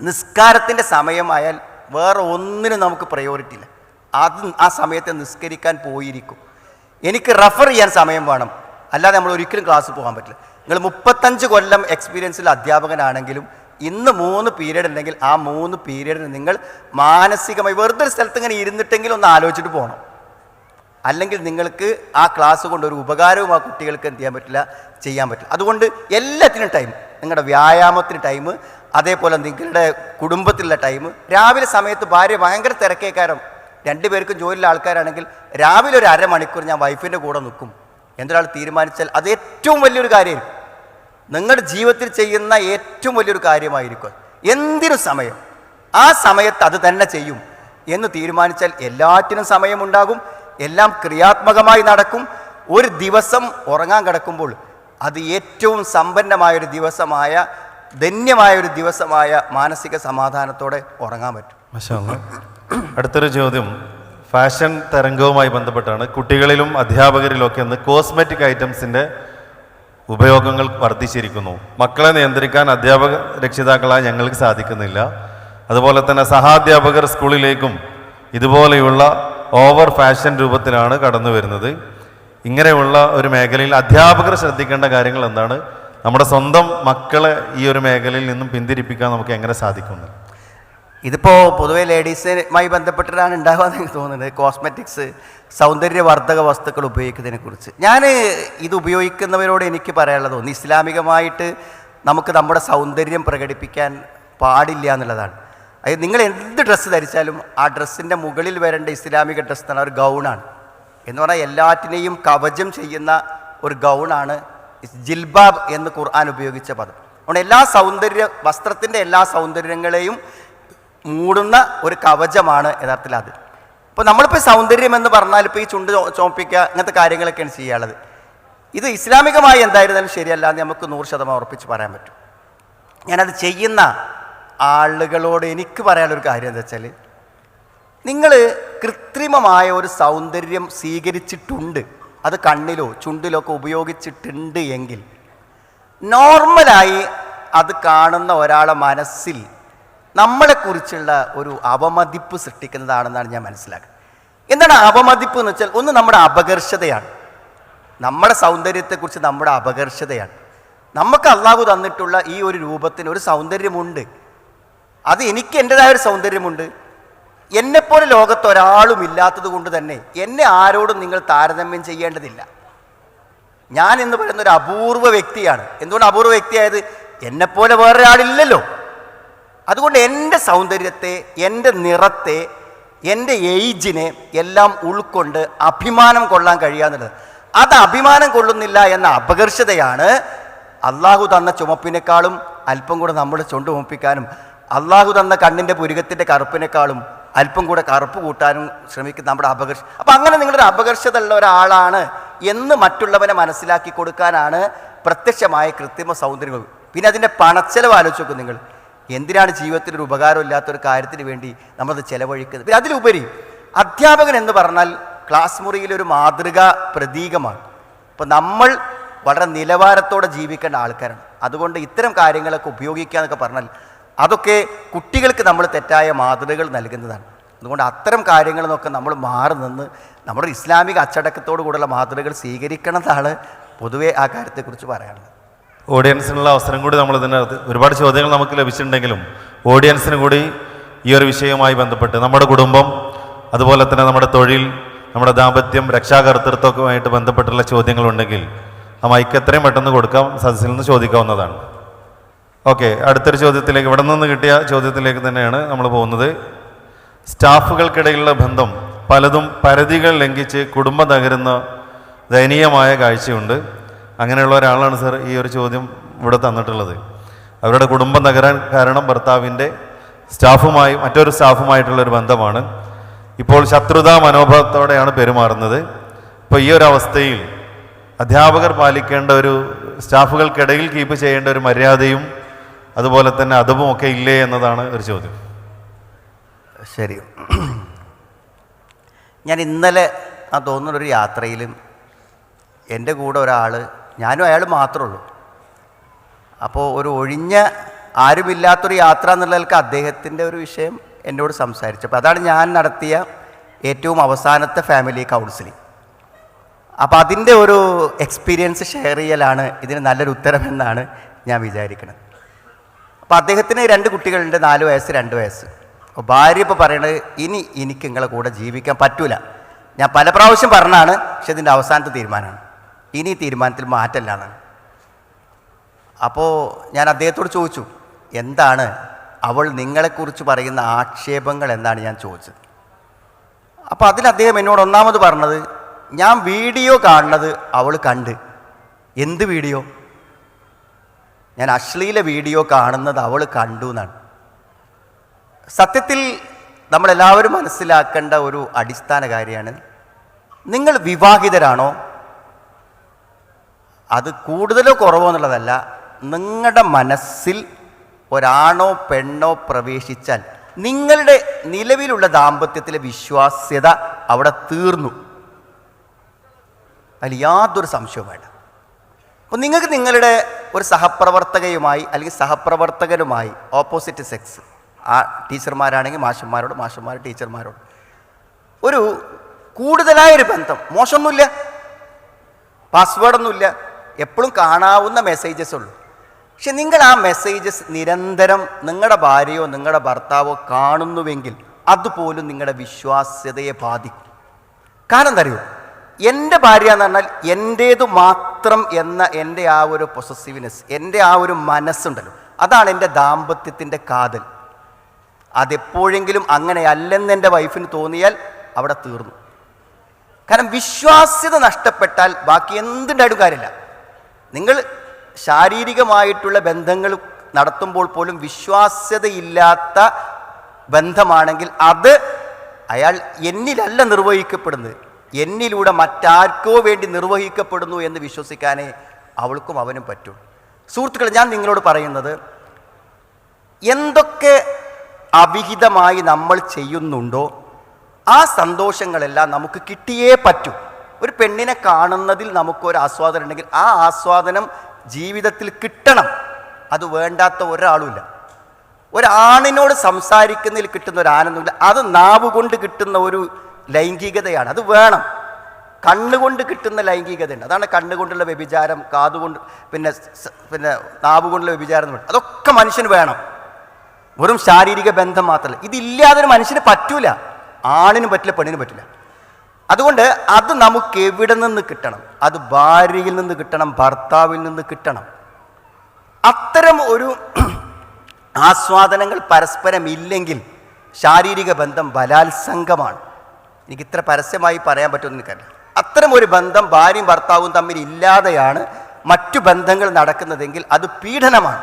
Speaker 2: നിസ്കാരത്തിൻ്റെ സമയമായാൽ വേറെ ഒന്നിനും നമുക്ക് പ്രയോറിറ്റി ഇല്ല. അത് ആ സമയത്ത് നിസ്കരിക്കാൻ പോയിരിക്കും. എനിക്ക് റെഫർ ചെയ്യാൻ സമയം വേണം, അല്ലാതെ നമ്മൾ ഒരിക്കലും ക്ലാസ് പോകാൻ പറ്റില്ല. നിങ്ങൾ 35 കൊല്ലം എക്സ്പീരിയൻസിൽ അധ്യാപകനാണെങ്കിലും ഇന്ന് 3 പീരീഡ് ഉണ്ടെങ്കിൽ ആ 3 പീരീഡിന് നിങ്ങൾ മാനസികമായി വെറുതെ ഒരു സ്ഥലത്ത് ഇങ്ങനെ ഇരുന്നിട്ടെങ്കിലും ഒന്ന് ആലോചിച്ചിട്ട് പോകണം. അല്ലെങ്കിൽ നിങ്ങൾക്ക് ആ ക്ലാസ് കൊണ്ട് ഒരു ഉപകാരവും ആ കുട്ടികൾക്ക് എന്ത് ചെയ്യാൻ പറ്റില്ല, ചെയ്യാൻ പറ്റില്ല. അതുകൊണ്ട് എല്ലാത്തിനും ടൈം, നിങ്ങളുടെ വ്യായാമത്തിന് ടൈം, അതേപോലെ നിങ്ങളുടെ കുടുംബത്തിലുള്ള ടൈം. രാവിലെ സമയത്ത് ഭാര്യ ഭയങ്കര തിരക്കേക്കാരം, 2 പേർക്കും ജോലിയുള്ള ആൾക്കാരാണെങ്കിൽ രാവിലെ ഒരു അരമണിക്കൂർ ഞാൻ വൈഫിൻ്റെ കൂടെ നിൽക്കും എന്തൊരാൾ തീരുമാനിച്ചാൽ അത് ഏറ്റവും വലിയൊരു കാര്യമായിരിക്കും. നിങ്ങളുടെ ജീവിതത്തിൽ ചെയ്യുന്ന ഏറ്റവും വലിയൊരു കാര്യമായിരിക്കും. എന്തിനു സമയം, ആ സമയത്ത് അത് തന്നെ ചെയ്യും എന്ന് തീരുമാനിച്ചാൽ എല്ലാറ്റിനും സമയമുണ്ടാകും, എല്ലാം ക്രിയാത്മകമായി നടക്കും. ഒരു ദിവസം ഉറങ്ങാൻ കിടക്കുമ്പോൾ അത് ഏറ്റവും സമ്പന്നമായൊരു ദിവസമായ, ധന്യമായൊരു ദിവസമായ മാനസിക സമാധാനത്തോടെ ഉറങ്ങാൻ പറ്റും.
Speaker 1: മാഷാ അല്ലാഹ്. അടുത്തൊരു ചോദ്യം ഫാഷൻ തരംഗവുമായി ബന്ധപ്പെട്ടാണ്. കുട്ടികളിലും അധ്യാപകരിലുമൊക്കെ ഇന്ന് കോസ്മെറ്റിക് ഐറ്റംസിൻ്റെ ഉപയോഗങ്ങൾ വർദ്ധിച്ചിരിക്കുന്നു. മക്കളെ നിയന്ത്രിക്കാൻ അധ്യാപക രക്ഷിതാക്കളായി ഞങ്ങൾക്ക് സാധിക്കുന്നില്ല. അതുപോലെ തന്നെ സഹാധ്യാപകർ സ്കൂളിലേക്കും ഇതുപോലെയുള്ള ഓവർ ഫാഷൻ രൂപത്തിലാണ് കടന്നു വരുന്നത്. ഇങ്ങനെയുള്ള ഒരു മേഖലയിൽ അധ്യാപകർ ശ്രദ്ധിക്കേണ്ട കാര്യങ്ങൾ എന്താണ്? നമ്മുടെ സ്വന്തം മക്കളെ ഈ ഒരു മേഖലയിൽ നിന്നും പിന്തിരിപ്പിക്കാൻ നമുക്ക് എങ്ങനെ സാധിക്കുന്നു?
Speaker 2: ഇതിപ്പോൾ പൊതുവെ ലേഡീസുമായി ബന്ധപ്പെട്ടിട്ടാണ് ഉണ്ടാകുകയെന്ന് എനിക്ക് തോന്നുന്നത്. കോസ്മെറ്റിക്സ്, സൗന്ദര്യവർദ്ധക വസ്തുക്കൾ ഉപയോഗിക്കുന്നതിനെ കുറിച്ച് ഞാൻ ഇത് ഉപയോഗിക്കുന്നവരോട് എനിക്ക് പറയാനുള്ളത്, ഒന്ന് ഇസ്ലാമികമായിട്ട് നമുക്ക് നമ്മുടെ സൗന്ദര്യം പ്രകടിപ്പിക്കാൻ പാടില്ല എന്നുള്ളതാണ്. അതായത് നിങ്ങൾ എന്ത് ഡ്രസ്സ് ധരിച്ചാലും ആ ഡ്രസ്സിൻ്റെ മുകളിൽ വരേണ്ട ഇസ്ലാമിക ഡ്രസ്സ് തന്നെ ഒരു ഗൗണാണ്. എന്ന് പറഞ്ഞാൽ എല്ലാറ്റിനെയും കവചം ചെയ്യുന്ന ഒരു ഗൗണാണ് ജിൽബാബ് എന്ന് ഖുർആൻ ഉപയോഗിച്ച പദം. അതുകൊണ്ട് എല്ലാ വസ്ത്രത്തിൻ്റെ എല്ലാ സൗന്ദര്യങ്ങളെയും മൂടുന്ന ഒരു കവചമാണ് യഥാർത്ഥത്തിൽ അത്. അപ്പോൾ നമ്മളിപ്പോൾ സൗന്ദര്യം എന്ന് പറഞ്ഞാൽ ഇപ്പോൾ ഈ ചുണ്ട് ചോപ്പിക്കുക അങ്ങനത്തെ കാര്യങ്ങളൊക്കെയാണ് ചെയ്യാനുള്ളത്. ഇത് ഇസ്ലാമികമായി എന്തായിരുന്നാലും ശരിയല്ല എന്ന് നമുക്ക് 100% ഉറപ്പിച്ച് പറയാൻ പറ്റും. ഞാനത് ചെയ്യുന്ന ആളുകളോട് എനിക്ക് പറയാനുള്ളൊരു കാര്യം എന്താ വെച്ചാൽ, നിങ്ങൾ കൃത്രിമമായ ഒരു സൗന്ദര്യം സ്വീകരിച്ചിട്ടുണ്ട്, അത് കണ്ണിലോ ചുണ്ടിലോ ഒക്കെ ഉപയോഗിച്ചിട്ടുണ്ട് എങ്കിൽ നോർമലായി അത് കാണുന്ന ഒരാളെ മനസ്സിൽ നമ്മളെക്കുറിച്ചുള്ള ഒരു അവമതിപ്പ് സൃഷ്ടിക്കുന്നതാണെന്നാണ് ഞാൻ മനസ്സിലാക്കുന്നത്. എന്താണ് അവമതിപ്പ് എന്ന് വെച്ചാൽ, ഒന്ന് നമ്മുടെ അപകർഷതയാണ്, നമ്മുടെ സൗന്ദര്യത്തെക്കുറിച്ച് നമ്മുടെ അപകർഷതയാണ്. നമുക്ക് അള്ളാഹു തന്നിട്ടുള്ള ഈ ഒരു രൂപത്തിന് ഒരു സൗന്ദര്യമുണ്ട്, അത് എനിക്ക് എൻ്റെതായ ഒരു സൗന്ദര്യമുണ്ട്. എന്നെപ്പോലെ ലോകത്ത് ഒരാളും ഇല്ലാത്തത് കൊണ്ട് തന്നെ എന്നെ ആരോടും നിങ്ങൾ താരതമ്യം ചെയ്യേണ്ടതില്ല. ഞാൻ എന്ന് പറയുന്ന ഒരു അപൂർവ വ്യക്തിയാണ്. എന്തുകൊണ്ട് അപൂർവ വ്യക്തിയായത്? എന്നെപ്പോലെ വേറൊരാളില്ലല്ലോ. അതുകൊണ്ട് എൻ്റെ സൗന്ദര്യത്തെ, എൻ്റെ നിറത്തെ, എൻ്റെ ഏജിനെ എല്ലാം ഉൾക്കൊണ്ട് അഭിമാനം കൊള്ളാൻ കഴിയാന്നുള്ളത്. അത് അഭിമാനം കൊള്ളുന്നില്ല എന്ന അപകർഷതയാണ് അള്ളാഹു തന്ന ചുമപ്പിനേക്കാളും അല്പം കൂടെ നമ്മുടെ ചുണ്ട് ചുമപ്പിക്കാനും, അള്ളാഹു തന്ന കണ്ണിൻ്റെ പുരുകത്തിൻ്റെ കറുപ്പിനേക്കാളും അല്പം കൂടെ കറുപ്പ് കൂട്ടാനും ശ്രമിക്കുന്ന നമ്മുടെ അപകർഷ. അപ്പം അങ്ങനെ നിങ്ങളൊരു അപകർഷത ഉള്ള ഒരാളാണ് എന്ന് മറ്റുള്ളവനെ മനസ്സിലാക്കി കൊടുക്കാനാണ് പ്രത്യക്ഷമായ കൃത്രിമ സൗന്ദര്യം. പിന്നെ അതിൻ്റെ പണച്ചെലവ് ആലോചിച്ച് നോക്കും നിങ്ങൾ. എന്തിനാണ് ജീവിതത്തിൽ ഒരു ഉപകാരമില്ലാത്തൊരു കാര്യത്തിന് വേണ്ടി നമ്മളത് ചെലവഴിക്കുന്നത്? പിന്നെ അതിലുപരി അധ്യാപകൻ എന്ന് പറഞ്ഞാൽ ക്ലാസ് മുറിയിലൊരു മാതൃകാ പ്രതീകമാണ്. അപ്പോൾ നമ്മൾ വളരെ നിലവാരത്തോടെ ജീവിക്കേണ്ട ആൾക്കാരാണ്. അതുകൊണ്ട് ഇത്തരം കാര്യങ്ങളൊക്കെ ഉപയോഗിക്കുക എന്നൊക്കെ പറഞ്ഞാൽ അതൊക്കെ കുട്ടികൾക്ക് നമ്മൾ തെറ്റായ മാതൃകകൾ നൽകുന്നതാണ്. അതുകൊണ്ട് അത്തരം കാര്യങ്ങളിൽ നിന്നൊക്കെ നമ്മൾ മാറി നിന്ന് നമ്മുടെ ഇസ്ലാമിക അച്ചടക്കത്തോടു കൂടെയുള്ള മാതൃകകൾ സ്വീകരിക്കണമെന്നാണ് പൊതുവെ ആ കാര്യത്തെക്കുറിച്ച് പറയാനുള്ളത്.
Speaker 1: ഓഡിയൻസിനുള്ള അവസരം കൂടി നമ്മൾ ഇതിനകത്ത് ഒരുപാട് ചോദ്യങ്ങൾ നമുക്ക് ലഭിച്ചിട്ടുണ്ടെങ്കിലും ഓഡിയൻസിന് കൂടി ഈ ഒരു വിഷയവുമായി ബന്ധപ്പെട്ട് നമ്മുടെ കുടുംബം, അതുപോലെ തന്നെ നമ്മുടെ തൊഴിൽ, നമ്മുടെ ദാമ്പത്യം, രക്ഷാകർതൃത്വവുമായിട്ട് ബന്ധപ്പെട്ടുള്ള ചോദ്യങ്ങളുണ്ടെങ്കിൽ ആ മൈക്ക് എത്രയും പെട്ടെന്ന് കൊടുക്കാം, സദസ്സിൽ നിന്ന് ചോദിക്കാവുന്നതാണ്. ഓക്കെ, അടുത്തൊരു ചോദ്യത്തിലേക്ക്, ഇവിടെ നിന്ന് കിട്ടിയ ചോദ്യത്തിലേക്ക് തന്നെയാണ് നമ്മൾ പോകുന്നത്. സ്റ്റാഫുകൾക്കിടയിലുള്ള ബന്ധം പലതും പരിധികൾ ലംഘിച്ച് കുടുംബം തകരുന്ന ദയനീയമായ കാഴ്ചയുണ്ട്. അങ്ങനെയുള്ള ഒരാളാണ് സർ ഈ ഒരു ചോദ്യം ഇവിടെ തന്നിട്ടുള്ളത്. അവരുടെ കുടുംബം തകരാൻ കാരണം ഭർത്താവിൻ്റെ മറ്റൊരു സ്റ്റാഫുമായിട്ടുള്ളൊരു ബന്ധമാണ്. ഇപ്പോൾ ശത്രുതാ മനോഭാവത്തോടെയാണ് പെരുമാറുന്നത്. ഇപ്പോൾ ഈ ഒരു അവസ്ഥയിൽ അധ്യാപകർ പാലിക്കേണ്ട ഒരു, സ്റ്റാഫുകൾക്കിടയിൽ കീപ്പ് ചെയ്യേണ്ട ഒരു മര്യാദയും അതുപോലെ തന്നെ അദബും ഒക്കെ ഇല്ലേ എന്നതാണ് ഒരു ചോദ്യം.
Speaker 2: ശരി, ഞാൻ ഇന്നലെ തോന്നുന്നൊരു യാത്രയിലും എൻ്റെ കൂടെ ഒരാൾ, ഞാനും അയാൾ മാത്രമേ ഉള്ളൂ. അപ്പോൾ ഒരു ഒഴിഞ്ഞ ആരുമില്ലാത്തൊരു യാത്ര എന്നുള്ളതിലേക്ക് അദ്ദേഹത്തിൻ്റെ ഒരു വിഷയം എന്നോട് സംസാരിച്ചു. അപ്പോൾ അതാണ് ഞാൻ നടത്തിയ ഏറ്റവും അവസാനത്തെ ഫാമിലി കൗൺസിലിംഗ്. അപ്പോൾ അതിൻ്റെ ഒരു എക്സ്പീരിയൻസ് ഷെയർ ചെയ്യലാണ് ഇതിന് നല്ലൊരു ഉത്തരമെന്നാണ് ഞാൻ വിചാരിക്കുന്നത്. അപ്പോൾ അദ്ദേഹത്തിന് 2 കുട്ടികളുണ്ട്, 4 വയസ്സ് 2 വയസ്സ്. അപ്പോൾ ഭാര്യ ഇപ്പോൾ പറയണത്, ഇനി എനിക്ക് നിങ്ങളെ കൂടെ ജീവിക്കാൻ പറ്റൂല. ഞാൻ പല പ്രാവശ്യം പറഞ്ഞാണ്, പക്ഷെ ഇതിൻ്റെ അവസാനത്തെ തീരുമാനമാണ്, ഇനി തീരുമാനത്തിൽ മാറ്റമില്ല എന്നാണ്. അപ്പോൾ ഞാൻ അദ്ദേഹത്തോട് ചോദിച്ചു, എന്താണ് അവൾ നിങ്ങളെക്കുറിച്ച് പറയുന്ന ആക്ഷേപങ്ങൾ എന്താണ് ഞാൻ ചോദിച്ചത്. അപ്പോൾ അതിൽ അദ്ദേഹം എന്നോട് ഒന്നാമത് പറഞ്ഞത്, ഞാൻ വീഡിയോ കാണുന്നത് അവൾ കണ്ട്. എന്ത് വീഡിയോ? ഞാൻ അശ്ലീല വീഡിയോ കാണുന്നത് അവൾ കണ്ടു എന്നാണ്. സത്യത്തിൽ നമ്മളെല്ലാവരും മനസ്സിലാക്കേണ്ട ഒരു അടിസ്ഥാന കാര്യമാണ്, നിങ്ങൾ വിവാഹിതരാണോ, അത് കൂടുതലോ കുറവോ എന്നുള്ളതല്ല, നിങ്ങളുടെ മനസ്സിൽ ഒരാണോ പെണ്ണോ പ്രവേശിച്ചാൽ നിങ്ങളുടെ നിലവിലുള്ള ദാമ്പത്യത്തിലെ വിശ്വാസ്യത അവിടെ തീർന്നു. അതിൽ യാതൊരു സംശയവും വേണ്ട. അപ്പോൾ നിങ്ങൾക്ക് നിങ്ങളുടെ ഒരു സഹപ്രവർത്തകയുമായി അല്ലെങ്കിൽ സഹപ്രവർത്തകരുമായി, ഓപ്പോസിറ്റ് സെക്സ്, ആ ടീച്ചർമാരാണെങ്കിൽ മാഷന്മാരോട്, മാഷന്മാർ ടീച്ചർമാരോട് ഒരു കൂടുതലായൊരു ബന്ധം, മോശമൊന്നുമില്ല, പാസ്വേഡൊന്നുമില്ല, എപ്പോഴും കാണാവുന്ന മെസ്സേജസ് ഉള്ളൂ. പക്ഷെ നിങ്ങൾ ആ മെസ്സേജസ് നിരന്തരം നിങ്ങളുടെ ഭാര്യയോ നിങ്ങളുടെ ഭർത്താവോ കാണുന്നുവെങ്കിൽ അതുപോലും നിങ്ങളുടെ വിശ്വാസ്യതയെ ബാധിക്കും. കാരണം എന്താ അറിയോ, എൻ്റെ ഭാര്യ എന്ന് പറഞ്ഞാൽ എൻ്റേതു മാത്രം എന്ന എൻ്റെ ആ ഒരു പൊസസീവ്നെസ്, എൻ്റെ ആ ഒരു മനസ്സുണ്ടല്ലോ, അതാണ് എൻ്റെ ദാമ്പത്യത്തിൻ്റെ കാതൽ. അതെപ്പോഴെങ്കിലും അങ്ങനെയല്ലെന്ന് എൻ്റെ വൈഫിന് തോന്നിയാൽ അവിടെ തീർന്നു. കാരണം വിശ്വാസ്യത നഷ്ടപ്പെട്ടാൽ ബാക്കി എന്തുണ്ടായിട്ടും കാര്യമില്ല. നിങ്ങൾ ശാരീരികമായിട്ടുള്ള ബന്ധങ്ങൾ നടത്തുമ്പോൾ പോലും വിശ്വാസ്യതയില്ലാത്ത ബന്ധമാണെങ്കിൽ അത് അയാൾ എന്നിലല്ല നിർവഹിക്കപ്പെടുന്നത്, എന്നിലൂടെ മറ്റാർക്കോ വേണ്ടി നിർവഹിക്കപ്പെടുന്നു എന്ന് വിശ്വസിക്കാനേ അവൾക്കും അവനും പറ്റൂ. സുഹൃത്തുക്കളെ, ഞാൻ നിങ്ങളോട് പറയുന്നത്, എന്തൊക്കെ അവിഹിതമായി നമ്മൾ ചെയ്യുന്നുണ്ടോ ആ സന്തോഷങ്ങളെല്ലാം നമുക്ക് കിട്ടിയേ പറ്റൂ. ഒരു പെണ്ണിനെ കാണുന്നതിൽ നമുക്കൊരു ആസ്വാദനം ഉണ്ടെങ്കിൽ ആ ആസ്വാദനം ജീവിതത്തിൽ കിട്ടണം. അത് വേണ്ടാത്ത ഒരാളുമില്ല. ഒരാണിനോട് സംസാരിക്കുന്നതിൽ കിട്ടുന്ന ഒരു ആനന്ദമില്ല, അത് നാവ് കൊണ്ട് കിട്ടുന്ന ഒരു ലൈംഗികതയാണ്, അത് വേണം. കണ്ണുകൊണ്ട് കിട്ടുന്ന ലൈംഗികതയുണ്ട്, അതാണ് കണ്ണുകൊണ്ടുള്ള വ്യഭിചാരം, കാതുകൊണ്ട് പിന്നെ നാവ് കൊണ്ടുള്ള വ്യഭിചാരം, അതൊക്കെ മനുഷ്യന് വേണം. വെറും ശാരീരിക ബന്ധം മാത്രമല്ല, ഇതില്ലാതൊരു മനുഷ്യന് പറ്റൂല, ആണിനും പറ്റില്ല, പെണ്ണിനും പറ്റില്ല. അതുകൊണ്ട് അത് നമുക്ക് എവിടെ നിന്ന് കിട്ടണം? അത് ഭാര്യയിൽ നിന്ന് കിട്ടണം, ഭർത്താവിൽ നിന്ന് കിട്ടണം. അത്തരം ഒരു ആസ്വാദനങ്ങൾ പരസ്പരം ഇല്ലെങ്കിൽ ശാരീരിക ബന്ധം ബലാത്സംഗമാണ്. എനിക്ക് ഇത്ര പരസ്യമായി പറയാൻ പറ്റുമെന്ന് എനിക്കറിയാം. അത്തരം ഒരു ബന്ധം ഭാര്യയും ഭർത്താവും തമ്മിൽ ഇല്ലാതെയാണ് മറ്റു ബന്ധങ്ങൾ നടക്കുന്നതെങ്കിൽ അത് പീഡനമാണ്.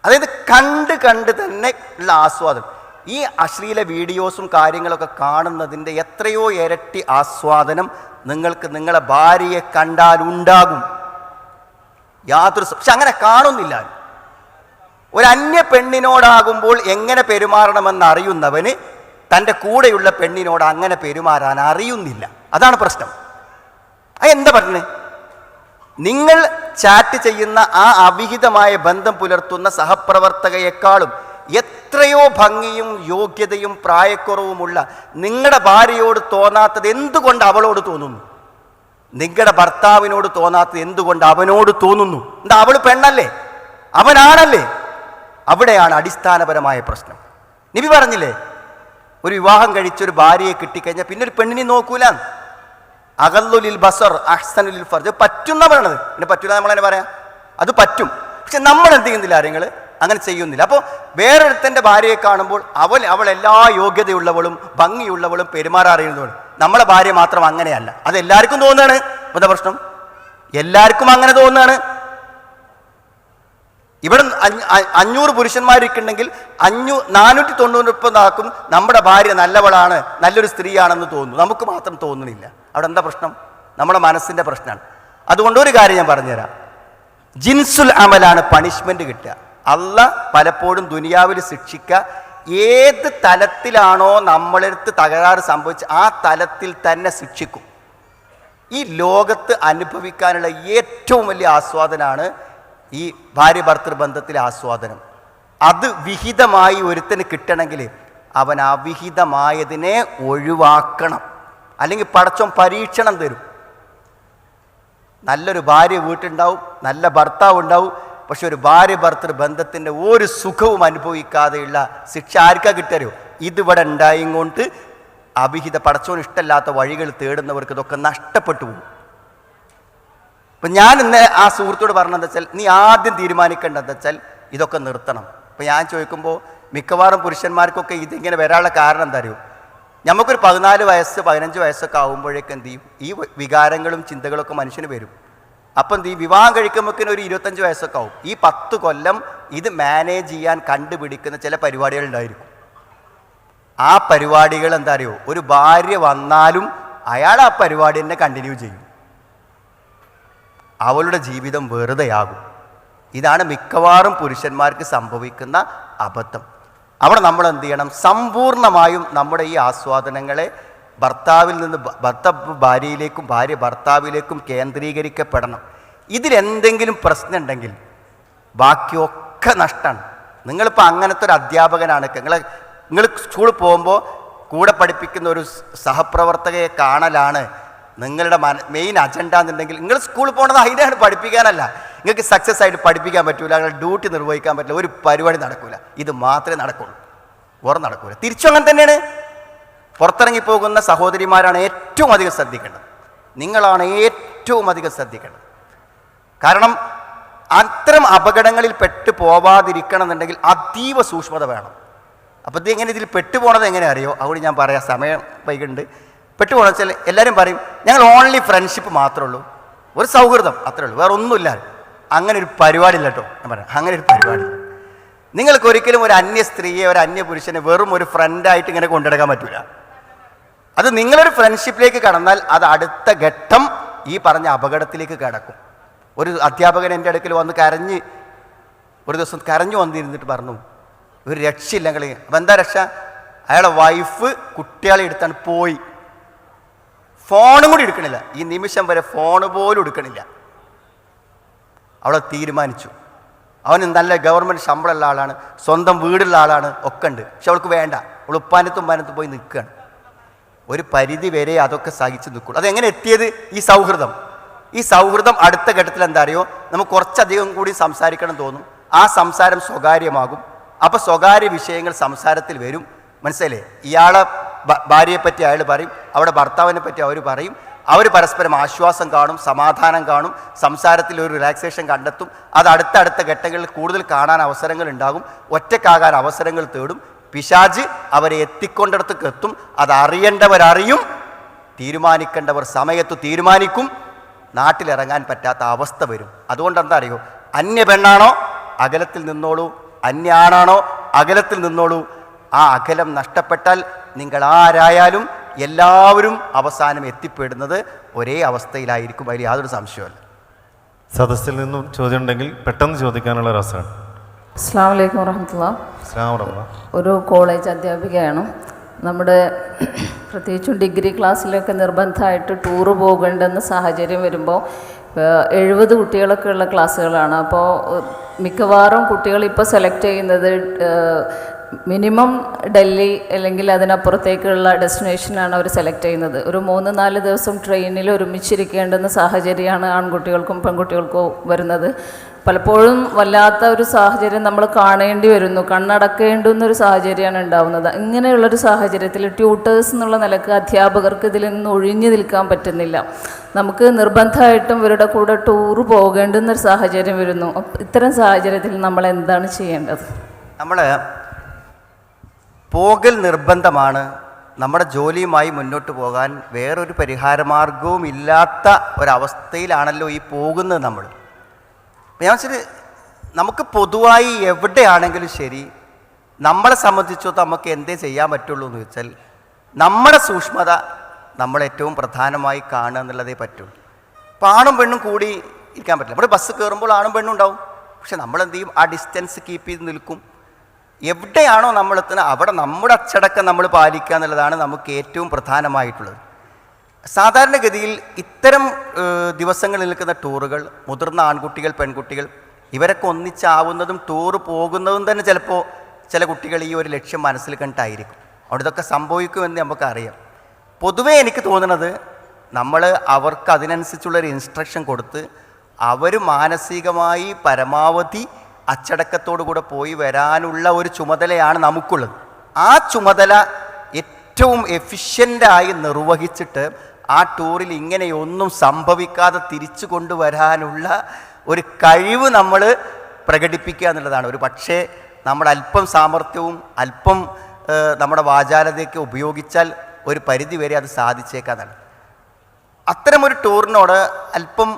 Speaker 2: അതായത് കണ്ട് തന്നെ ഉള്ള ആസ്വാദനം. ഈ അശ്ലീല വീഡിയോസും കാര്യങ്ങളൊക്കെ കാണുന്നതിൻ്റെ എത്രയോ ഇരട്ടി ആസ്വാദനം നിങ്ങൾക്ക് നിങ്ങളെ ഭാര്യയെ കണ്ടാൽ ഉണ്ടാകും. പക്ഷെ അങ്ങനെ കാണുന്നില്ല. ഒരു അന്യ പെണ്ണിനോടാകുമ്പോൾ എങ്ങനെ പെരുമാറണമെന്ന് അറിയുന്നവന് തൻ്റെ കൂടെയുള്ള പെണ്ണിനോട് അങ്ങനെ പെരുമാറാൻ അറിയുന്നില്ല. അതാണ് പ്രശ്നം. എന്താ പറഞ്ഞത്? നിങ്ങൾ ചാറ്റ് ചെയ്യുന്ന ആ അവിഹിതമായ ബന്ധം പുലർത്തുന്ന സഹപ്രവർത്തകയെക്കാളും എത്രയോ ഭംഗിയും യോഗ്യതയും പ്രായക്കുറവുമുള്ള നിങ്ങളുടെ ഭാര്യയോട് തോന്നാത്തത് എന്തുകൊണ്ട് അവളോട് തോന്നുന്നു? നിങ്ങളുടെ ഭർത്താവിനോട് തോന്നാത്തത് എന്തുകൊണ്ട് അവനോട് തോന്നുന്നു? എന്താ, അവൾ പെണ്ണല്ലേ, അവനാണല്ലേ? അവിടെയാണ് അടിസ്ഥാനപരമായ പ്രശ്നം. നബി പറഞ്ഞില്ലേ, ഒരു വിവാഹം കഴിച്ചൊരു ഭാര്യയെ കിട്ടിക്കഴിഞ്ഞാൽ പിന്നെ ഒരു പെണ്ണിനെ നോക്കൂല. അഗല്ലുലിൽ ബസർ അഹ്സനുലിൽ ഫർജ് പറ്റുന്ന പറയണത്. പിന്നെ പറ്റൂല നമ്മളതിനെ പറയാം, അത് പറ്റും. പക്ഷെ നമ്മൾ എന്ത് ചെയ്യുന്നില്ല, കാര്യങ്ങൾ അങ്ങനെ ചെയ്യുന്നില്ല. അപ്പോൾ വേറൊരുത്തൻ്റെ ഭാര്യയെ കാണുമ്പോൾ അവൾ എല്ലാ യോഗ്യതയുള്ളവളും ഭംഗിയുള്ളവളും പെരുമാറാറിയുന്നവളും. നമ്മളെ ഭാര്യ മാത്രം അങ്ങനെയല്ല. അത് എല്ലാവർക്കും തോന്നുകയാണ്. എന്താ പ്രശ്നം? എല്ലാവർക്കും അങ്ങനെ തോന്നുകയാണ്. ഇവിടെ 500 പുരുഷന്മാരൊക്കെയുണ്ടെങ്കിൽ 490 നമ്മുടെ ഭാര്യ നല്ലവളാണ്, നല്ലൊരു സ്ത്രീയാണെന്ന് തോന്നുന്നു. നമുക്ക് മാത്രം തോന്നുന്നില്ല. അവിടെ എന്താ പ്രശ്നം? നമ്മുടെ മനസ്സിൻ്റെ പ്രശ്നമാണ്. അതുകൊണ്ട് ഒരു കാര്യം ഞാൻ പറഞ്ഞുതരാം. ജിൻസുൽ അമലാണ് പണിഷ്മെന്റ് കിട്ടുക. അള്ളാഹ് പലപ്പോഴും ദുനിയാവിൽ ശിക്ഷിക്കുക ഏത് തലത്തിലാണോ നമ്മളെടുത്ത് തകരാറ് സംഭവിച്ച് ആ തലത്തിൽ തന്നെ ശിക്ഷിക്കും. ഈ ലോകത്ത് അനുഭവിക്കാനുള്ള ഏറ്റവും വലിയ ആസ്വാദനമാണ് ഈ ഭാര്യ ഭർത്തൃ ബന്ധത്തിലെ ആസ്വാദനം. അത് വിഹിതമായി ഒരുത്തന് കിട്ടണമെങ്കിൽ അവൻ അവിഹിതമായതിനെ ഒഴിവാക്കണം. അല്ലെങ്കിൽ പടച്ചോൻ പരീക്ഷണം തരും. നല്ലൊരു ഭാര്യ വീട്ടുണ്ടാവും, നല്ല ഭർത്താവ് ഉണ്ടാവും. പക്ഷെ ഒരു ഭാര്യ ഭർത്തൃ ബന്ധത്തിൻ്റെ ഒരു സുഖവും അനുഭവിക്കാതെയുള്ള ശിക്ഷ ആർക്കാ കിട്ടറിയോ? ഇതിവിടെ ഉണ്ടായും കൊണ്ട് അവിഹിത പടച്ചോന് ഇഷ്ടമല്ലാത്ത വഴികൾ തേടുന്നവർക്ക് ഇതൊക്കെ നഷ്ടപ്പെട്ടു പോകും. ഇപ്പം ഞാൻ ഇന്ന് ആ സുഹൃത്തോട് പറഞ്ഞതെന്ന് വെച്ചാൽ, നീ ആദ്യം തീരുമാനിക്കേണ്ടതെന്ന് വെച്ചാൽ ഇതൊക്കെ നിർത്തണം. ഇപ്പം ഞാൻ ചോദിക്കുമ്പോൾ മിക്കവാറും പുരുഷന്മാർക്കൊക്കെ ഇതിങ്ങനെ വരാനുള്ള കാരണം എന്താ അറിയോ? നമുക്കൊരു 14 വയസ്സ് 15 വയസ്സൊക്കെ ആകുമ്പോഴേക്ക് എന്ത് ചെയ്യും, ഈ വികാരങ്ങളും ചിന്തകളൊക്കെ മനുഷ്യന് വരും. അപ്പം എന്ത് ചെയ്യും, വിവാഹം കഴിക്കുമ്പോഴേക്കിന് ഒരു 25 വയസ്സൊക്കെ ആവും. ഈ 10 കൊല്ലം ഇത് മാനേജ് ചെയ്യാൻ കണ്ടുപിടിക്കുന്ന ചില പരിപാടികൾ ഉണ്ടായിരിക്കും. ആ പരിപാടികൾ എന്താ അറിയോ, ഒരു ഭാര്യ വന്നാലും അയാൾ ആ പരിപാടി തന്നെ കണ്ടിന്യൂ ചെയ്യും. അവളുടെ ജീവിതം വെറുതെയാകും. ഇതാണ് മിക്കവാറും പുരുഷന്മാർക്ക് സംഭവിക്കുന്ന അബദ്ധം. അവിടെ നമ്മൾ എന്ത് ചെയ്യണം, സമ്പൂർണമായും നമ്മുടെ ഈ ആസ്വാദനങ്ങളെ ഭർത്താവിൽ നിന്ന് ഭാര്യയിലേക്കും ഭാര്യ ഭർത്താവിലേക്കും കേന്ദ്രീകരിക്കപ്പെടണം. ഇതിലെന്തെങ്കിലും പ്രശ്നം ഉണ്ടെങ്കിൽ ബാക്കിയൊക്കെ നഷ്ടമാണ്. നിങ്ങളിപ്പോൾ അങ്ങനത്തെ ഒരു അധ്യാപകനാണ്. നിങ്ങൾ സ്കൂളിൽ പോകുമ്പോൾ കൂടെ പഠിപ്പിക്കുന്ന ഒരു സഹപ്രവർത്തകയെ കാണലാണ് നിങ്ങളുടെ മെയിൻ അജണ്ട എന്നുണ്ടെങ്കിൽ, നിങ്ങൾ സ്കൂളിൽ പോകണത് അതിനാണ്, പഠിപ്പിക്കാനല്ല. നിങ്ങൾക്ക് സക്സസ് ആയിട്ട് പഠിപ്പിക്കാൻ പറ്റൂല, നിങ്ങളുടെ ഡ്യൂട്ടി നിർവഹിക്കാൻ പറ്റില്ല, ഒരു പരിപാടി നടക്കൂല. ഇത് മാത്രമേ നടക്കുള്ളൂ, വേറെ നടക്കൂല. തിരിച്ചും അങ്ങനെ തന്നെയാണ്. പുറത്തിറങ്ങിപ്പോകുന്ന സഹോദരിമാരാണ് ഏറ്റവും അധികം ശ്രദ്ധിക്കേണ്ടത്. നിങ്ങളാണ് ഏറ്റവും അധികം ശ്രദ്ധിക്കേണ്ടത്. കാരണം അത്തരം അപകടങ്ങളിൽ പെട്ടു പോവാതിരിക്കണം എന്നുണ്ടെങ്കിൽ അതീവ സൂക്ഷ്മത വേണം. അപ്പോൾ ഇത് എങ്ങനെ ഇതിൽ പെട്ടുപോകണത് എങ്ങനെ അറിയോ? അതുകൊണ്ട് ഞാൻ പറയാം, സമയം വൈകുന്നുണ്ട്. പെട്ടുപോകണം വെച്ചാൽ എല്ലാവരും പറയും ഞങ്ങൾ ഓൺലി ഫ്രണ്ട്ഷിപ്പ് മാത്രമേ ഉള്ളൂ, ഒരു സൗഹൃദം അത്രേ ഉള്ളൂ, വേറെ ഒന്നുമില്ല. അങ്ങനെ ഒരു പരിപാടി ഇല്ല കേട്ടോ. ഞാൻ പറയാം, അങ്ങനെ ഒരു പരിപാടി. നിങ്ങൾക്ക് ഒരിക്കലും ഒരു അന്യ സ്ത്രീയെ ഒരു അന്യ പുരുഷനെ വെറും ഒരു ഫ്രണ്ടായിട്ട് ഇങ്ങനെ കൊണ്ടുനടക്കാൻ പറ്റൂല. അത് നിങ്ങളൊരു ഫ്രണ്ട്ഷിപ്പിലേക്ക് കടന്നാൽ അത് അടുത്ത ഘട്ടം ഈ പറഞ്ഞ അപകടത്തിലേക്ക് കിടക്കും. ഒരു അധ്യാപകൻ എൻ്റെ അടുക്കൽ വന്ന് ഒരു ദിവസം കരഞ്ഞു വന്നിരുന്നിട്ട് പറഞ്ഞു, ഒരു രക്ഷയില്ല കളി. അപ്പം എന്താ രക്ഷ? അയാളെ വൈഫ് കുട്ടികളെ എടുത്താണ് പോയി. ഫോണും കൂടി എടുക്കണില്ല, ഈ നിമിഷം വരെ ഫോണ് പോലും എടുക്കണില്ല. അവളെ തീരുമാനിച്ചു. അവന് നല്ല ഗവൺമെൻറ് ശമ്പളമുള്ള ആളാണ്, സ്വന്തം വീടുള്ള ആളാണ്, ഒക്കെ ഉണ്ട്. പക്ഷെ അവൾക്ക് വേണ്ട. അവൾ ഉപ്പാനത്തും പാനത്തും പോയി നിൽക്കുകയാണ്. ഒരു പരിധി വരെ അതൊക്കെ സഹിച്ച് നിൽക്കുള്ളൂ. അതെങ്ങനെ എത്തിയത്? ഈ സൗഹൃദം. ഈ സൗഹൃദം അടുത്ത ഘട്ടത്തിൽ എന്താ അറിയോ, നമുക്ക് കുറച്ചധികം കൂടി സംസാരിക്കണം തോന്നും. ആ സംസാരം സ്വകാര്യമാകും. അപ്പോൾ സ്വകാര്യ വിഷയങ്ങൾ സംസാരത്തിൽ വരും. മനസ്സിലേ? ഇയാളെ ഭാര്യയെ പറ്റി അയാൾ പറയും, അവിടെ ഭർത്താവിനെ പറ്റി അവർ പറയും. അവർ പരസ്പരം ആശ്വാസം കാണും, സമാധാനം കാണും, സംസാരത്തിൽ ഒരു റിലാക്സേഷൻ കണ്ടെത്തും. അത് അടുത്തടുത്ത ഘട്ടങ്ങളിൽ കൂടുതൽ കാണാൻ അവസരങ്ങൾ ഉണ്ടാകും. ഒറ്റക്കാകാൻ അവസരങ്ങൾ തേടും. പിശാച് അവരെ എത്തിക്കൊണ്ടിടത്തേക്ക് എത്തും. അതറിയേണ്ടവരറിയും, തീരുമാനിക്കേണ്ടവർ സമയത്ത് തീരുമാനിക്കും. നാട്ടിലിറങ്ങാൻ പറ്റാത്ത അവസ്ഥ വരും. അതുകൊണ്ട് എന്താ അറിയോ, അന്യ പെണ്ണാണോ അകലത്തിൽ നിന്നോളൂ, അന്യ ആണാണോ അകലത്തിൽ നിന്നോളൂ. ആ അകലം നഷ്ടപ്പെട്ടാൽ നിങ്ങൾ ആരായാലും എല്ലാവരും അവസാനം എത്തിപ്പെടുന്നത് ഒരേ അവസ്ഥയിലായിരിക്കും. അതിൽ യാതൊരു സംശയമല്ല.
Speaker 1: സദസ്സിൽ നിന്നും ചോദ്യം ഉണ്ടെങ്കിൽ പെട്ടെന്ന് ചോദിക്കാനുള്ള രസമാണ്.
Speaker 3: അസ്സലാമു അലൈക്കും വറഹ്മത്തുള്ളാഹി. ഒരു കോളേജ് അധ്യാപികയാണ്. നമ്മുടെ പ്രത്യേകിച്ചും ഡിഗ്രി ക്ലാസ്സിലൊക്കെ നിർബന്ധമായിട്ട് ടൂറ് പോകേണ്ടെന്ന സാഹചര്യം വരുമ്പോൾ 70 കുട്ടികളൊക്കെ ഉള്ള ക്ലാസ്സുകളാണ്. അപ്പോൾ മിക്കവാറും കുട്ടികൾ ഇപ്പോൾ സെലക്ട് ചെയ്യുന്നത് മിനിമം ഡൽഹി അല്ലെങ്കിൽ അതിനപ്പുറത്തേക്കുള്ള ഡെസ്റ്റിനേഷനാണ് അവർ സെലക്ട് ചെയ്യുന്നത്. ഒരു 3-4 ദിവസം ട്രെയിനിൽ ഒരുമിച്ചിരിക്കേണ്ടുന്ന സാഹചര്യമാണ് ആൺകുട്ടികൾക്കും പെൺകുട്ടികൾക്കും വരുന്നത്. പലപ്പോഴും വല്ലാത്ത ഒരു സാഹചര്യം നമ്മൾ കാണേണ്ടി വരുന്നു, കണ്ണടക്കേണ്ടുന്നൊരു സാഹചര്യമാണ് ഉണ്ടാവുന്നത്. ഇങ്ങനെയുള്ളൊരു സാഹചര്യത്തിൽ ട്യൂട്ടേഴ്സ് എന്നുള്ള നിലക്ക് അധ്യാപകർക്ക് ഇതിൽ നിന്ന് ഒഴിഞ്ഞു നിൽക്കാൻ പറ്റുന്നില്ല. നമുക്ക് നിർബന്ധമായിട്ടും ഇവരുടെ കൂടെ ടൂർ പോകേണ്ടുന്നൊരു സാഹചര്യം വരുന്നു. ഇത്തരം സാഹചര്യത്തിൽ നമ്മൾ എന്താണ് ചെയ്യേണ്ടത്?
Speaker 2: നമ്മൾ പോകൽ നിർബന്ധമാണ്. നമ്മുടെ ജോലിയുമായി മുന്നോട്ട് പോകാൻ വേറൊരു പരിഹാരമാർഗവും ഇല്ലാത്ത ഒരവസ്ഥയിലാണല്ലോ ഈ പോകുന്നത്. ഞാൻ വെച്ചാൽ നമുക്ക് പൊതുവായി എവിടെയാണെങ്കിലും ശരി, നമ്മളെ സംബന്ധിച്ചിടത്തോളം നമുക്ക് എന്തേ ചെയ്യാൻ പറ്റുള്ളൂ എന്ന് വെച്ചാൽ നമ്മുടെ സൂക്ഷ്മത നമ്മൾ ഏറ്റവും പ്രധാനമായി കാണുക എന്നുള്ളതേ പറ്റുള്ളൂ. അപ്പോൾ ആണും പെണ്ണും കൂടി ഇരിക്കാൻ പറ്റില്ല. നമ്മൾ ബസ് കയറുമ്പോൾ ആണും പെണ്ണും ഉണ്ടാവും, പക്ഷെ നമ്മളെന്ത് ചെയ്യും? ആ ഡിസ്റ്റൻസ് കീപ്പ് ചെയ്ത് നിൽക്കും. എവിടെയാണോ നമ്മൾ എത്തുന്നത് അവിടെ നമ്മുടെ അച്ചടക്കം നമ്മൾ പാലിക്കുക എന്നുള്ളതാണ് നമുക്ക് ഏറ്റവും പ്രധാനമായിട്ടുള്ളത്. സാധാരണഗതിയിൽ ഇത്തരം ദിവസങ്ങളിൽ നിൽക്കുന്ന ടൂറുകൾ, മുതിർന്ന ആൺകുട്ടികൾ പെൺകുട്ടികൾ ഇവരൊക്കെ ഒന്നിച്ചാവുന്നതും ടൂറ് പോകുന്നതും തന്നെ ചിലപ്പോൾ ചില കുട്ടികൾ ഈ ഒരു ലക്ഷ്യം മനസ്സിൽ കണ്ടിട്ടായിരിക്കും. അവിടെ ഇതൊക്കെ സംഭവിക്കുമെന്ന് നമുക്കറിയാം. പൊതുവേ എനിക്ക് തോന്നുന്നത് നമ്മൾ അവർക്ക് അതിനനുസരിച്ചുള്ളൊരു ഇൻസ്ട്രക്ഷൻ കൊടുത്ത് അവർ മാനസികമായി പരമാവധി അച്ചടക്കത്തോടു കൂടെ പോയി വരാനുള്ള ഒരു ചുമതലയാണ് നമുക്കുള്ളത്. ആ ചുമതല ഏറ്റവും എഫിഷ്യൻ്റായി നിർവഹിച്ചിട്ട് ആ ടൂറിൽ ഇങ്ങനെയൊന്നും സംഭവിക്കാതെ തിരിച്ചു കൊണ്ടുവരാനുള്ള ഒരു കഴിവ് നമ്മൾ പ്രകടിപ്പിക്കുക എന്നുള്ളതാണ്. ഒരു പക്ഷേ നമ്മൾ അല്പം സാമർഥ്യവും അല്പം നമ്മുടെ വാചാലതയൊക്കെ ഉപയോഗിച്ചാൽ ഒരു പരിധി വരെ അത് സാധിച്ചേക്കാന്നാണ്. അത്തരമൊരു ടൂറിനോട് അല്പം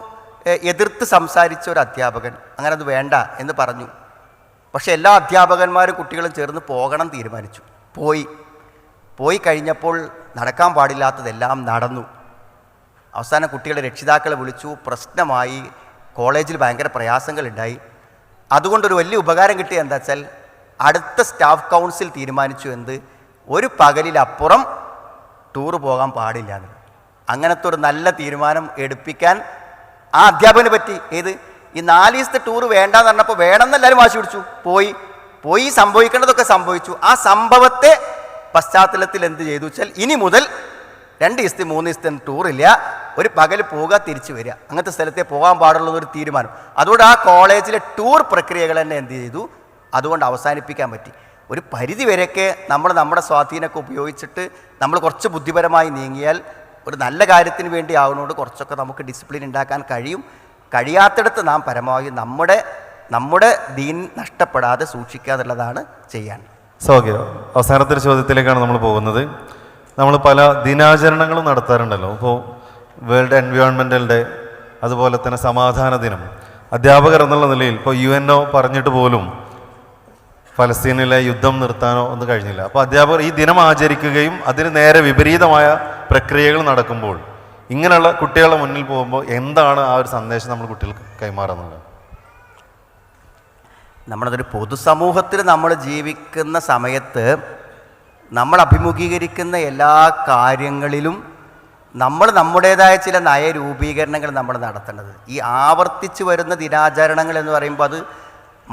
Speaker 2: എതിർത്ത് സംസാരിച്ച ഒരു അധ്യാപകൻ അങ്ങനെ അത് വേണ്ട എന്ന് പറഞ്ഞു. പക്ഷേ എല്ലാ അധ്യാപകന്മാരും കുട്ടികളും ചേർന്ന് പോകണം തീരുമാനിച്ചു. പോയി കഴിഞ്ഞപ്പോൾ നടക്കാൻ പാടില്ലാത്തതെല്ലാം നടന്നു. അവസാനം കുട്ടികളുടെ രക്ഷിതാക്കളെ വിളിച്ചു, പ്രശ്നമായി, കോളേജിൽ ഭയങ്കര പ്രയാസങ്ങളുണ്ടായി. അതുകൊണ്ടൊരു വലിയ ഉപകാരം കിട്ടിയ എന്താ വെച്ചാൽ അടുത്ത സ്റ്റാഫ് കൗൺസിൽ തീരുമാനിച്ചു ഒരു പകലിലപ്പുറം ടൂറ് പോകാൻ പാടില്ല എന്ന്. അങ്ങനത്തെ ഒരു നല്ല തീരുമാനം എടുപ്പിക്കാൻ ആ അധ്യാപകന് പറ്റി. ഈ 4 ദിവസത്തെ ടൂറ് വേണ്ടാന്ന് പറഞ്ഞപ്പോൾ വേണമെന്ന് എല്ലാവരും വാശി പിടിച്ചു. പോയി സംഭവിക്കേണ്ടതൊക്കെ സംഭവിച്ചു. ആ സംഭവത്തെ പശ്ചാത്തലത്തിൽ എന്ത് ചെയ്തു വെച്ചാൽ ഇനി മുതൽ 2 ദിവസത്തെ 3 ദിവസത്തെ ടൂറില്ല, ഒരു പകൽ പോവുക തിരിച്ചു വരിക, അങ്ങനത്തെ സ്ഥലത്തെ പോകാൻ പാടുള്ളതൊരു തീരുമാനം. അതുകൊണ്ട് ആ കോളേജിലെ ടൂർ പ്രക്രിയകൾ തന്നെ എന്ത് ചെയ്തു, അതുകൊണ്ട് അവസാനിപ്പിക്കാൻ പറ്റി. ഒരു പരിധി വരെയൊക്കെ നമ്മുടെ സ്വാധീനമൊക്കെ ഉപയോഗിച്ചിട്ട് നമ്മൾ കുറച്ച് ബുദ്ധിപരമായി നീങ്ങിയാൽ ഒരു നല്ല കാര്യത്തിന് വേണ്ടി ആവുന്നതുകൊണ്ട് കുറച്ചൊക്കെ നമുക്ക് ഡിസിപ്ലിൻ ഉണ്ടാക്കാൻ കഴിയും. കഴിയാത്തിടത്ത് നാം പരമാവധി നമ്മുടെ ദീൻ നഷ്ടപ്പെടാതെ സൂക്ഷിക്കുക എന്നുള്ളതാണ് ചെയ്യാൻ.
Speaker 1: ഓക്കെ, അവസാനത്തെ ചോദ്യത്തിലേക്കാണ് നമ്മൾ പോകുന്നത്. നമ്മൾ പല ദിനാചരണങ്ങളും നടത്താറുണ്ടല്ലോ. ഇപ്പോൾ വേൾഡ് എൻവയോൺമെൻ്റൽ ഡേ, അതുപോലെ തന്നെ സമാധാന ദിനം. അധ്യാപകർ എന്നുള്ള നിലയിൽ ഇപ്പോൾ UNO പറഞ്ഞിട്ട് പോലും ഫലസ്തീനിലെ യുദ്ധം നിർത്താനോ ഒന്നും കഴിഞ്ഞില്ല. അപ്പോൾ അധ്യാപകർ ഈ ദിനം ആചരിക്കുകയും അതിന് നേരെ വിപരീതമായ പ്രക്രിയകൾ നടക്കുമ്പോൾ ഇങ്ങനെയുള്ള കുട്ടികളുടെ മുന്നിൽ പോകുമ്പോൾ എന്താണ് ആ ഒരു സന്ദേശം നമ്മൾ കുട്ടികൾക്ക് കൈമാറുന്നത്?
Speaker 2: നമ്മളതൊരു പൊതുസമൂഹത്തിൽ നമ്മൾ ജീവിക്കുന്ന സമയത്ത് നമ്മൾ അഭിമുഖീകരിക്കുന്ന എല്ലാ കാര്യങ്ങളിലും നമ്മൾ നമ്മുടേതായ ചില നയരൂപീകരണങ്ങൾ നമ്മൾ നടത്തേണ്ടത്. ഈ ആവർത്തിച്ച് വരുന്ന ദിനാചരണങ്ങൾ എന്ന് പറയുമ്പോൾ അത്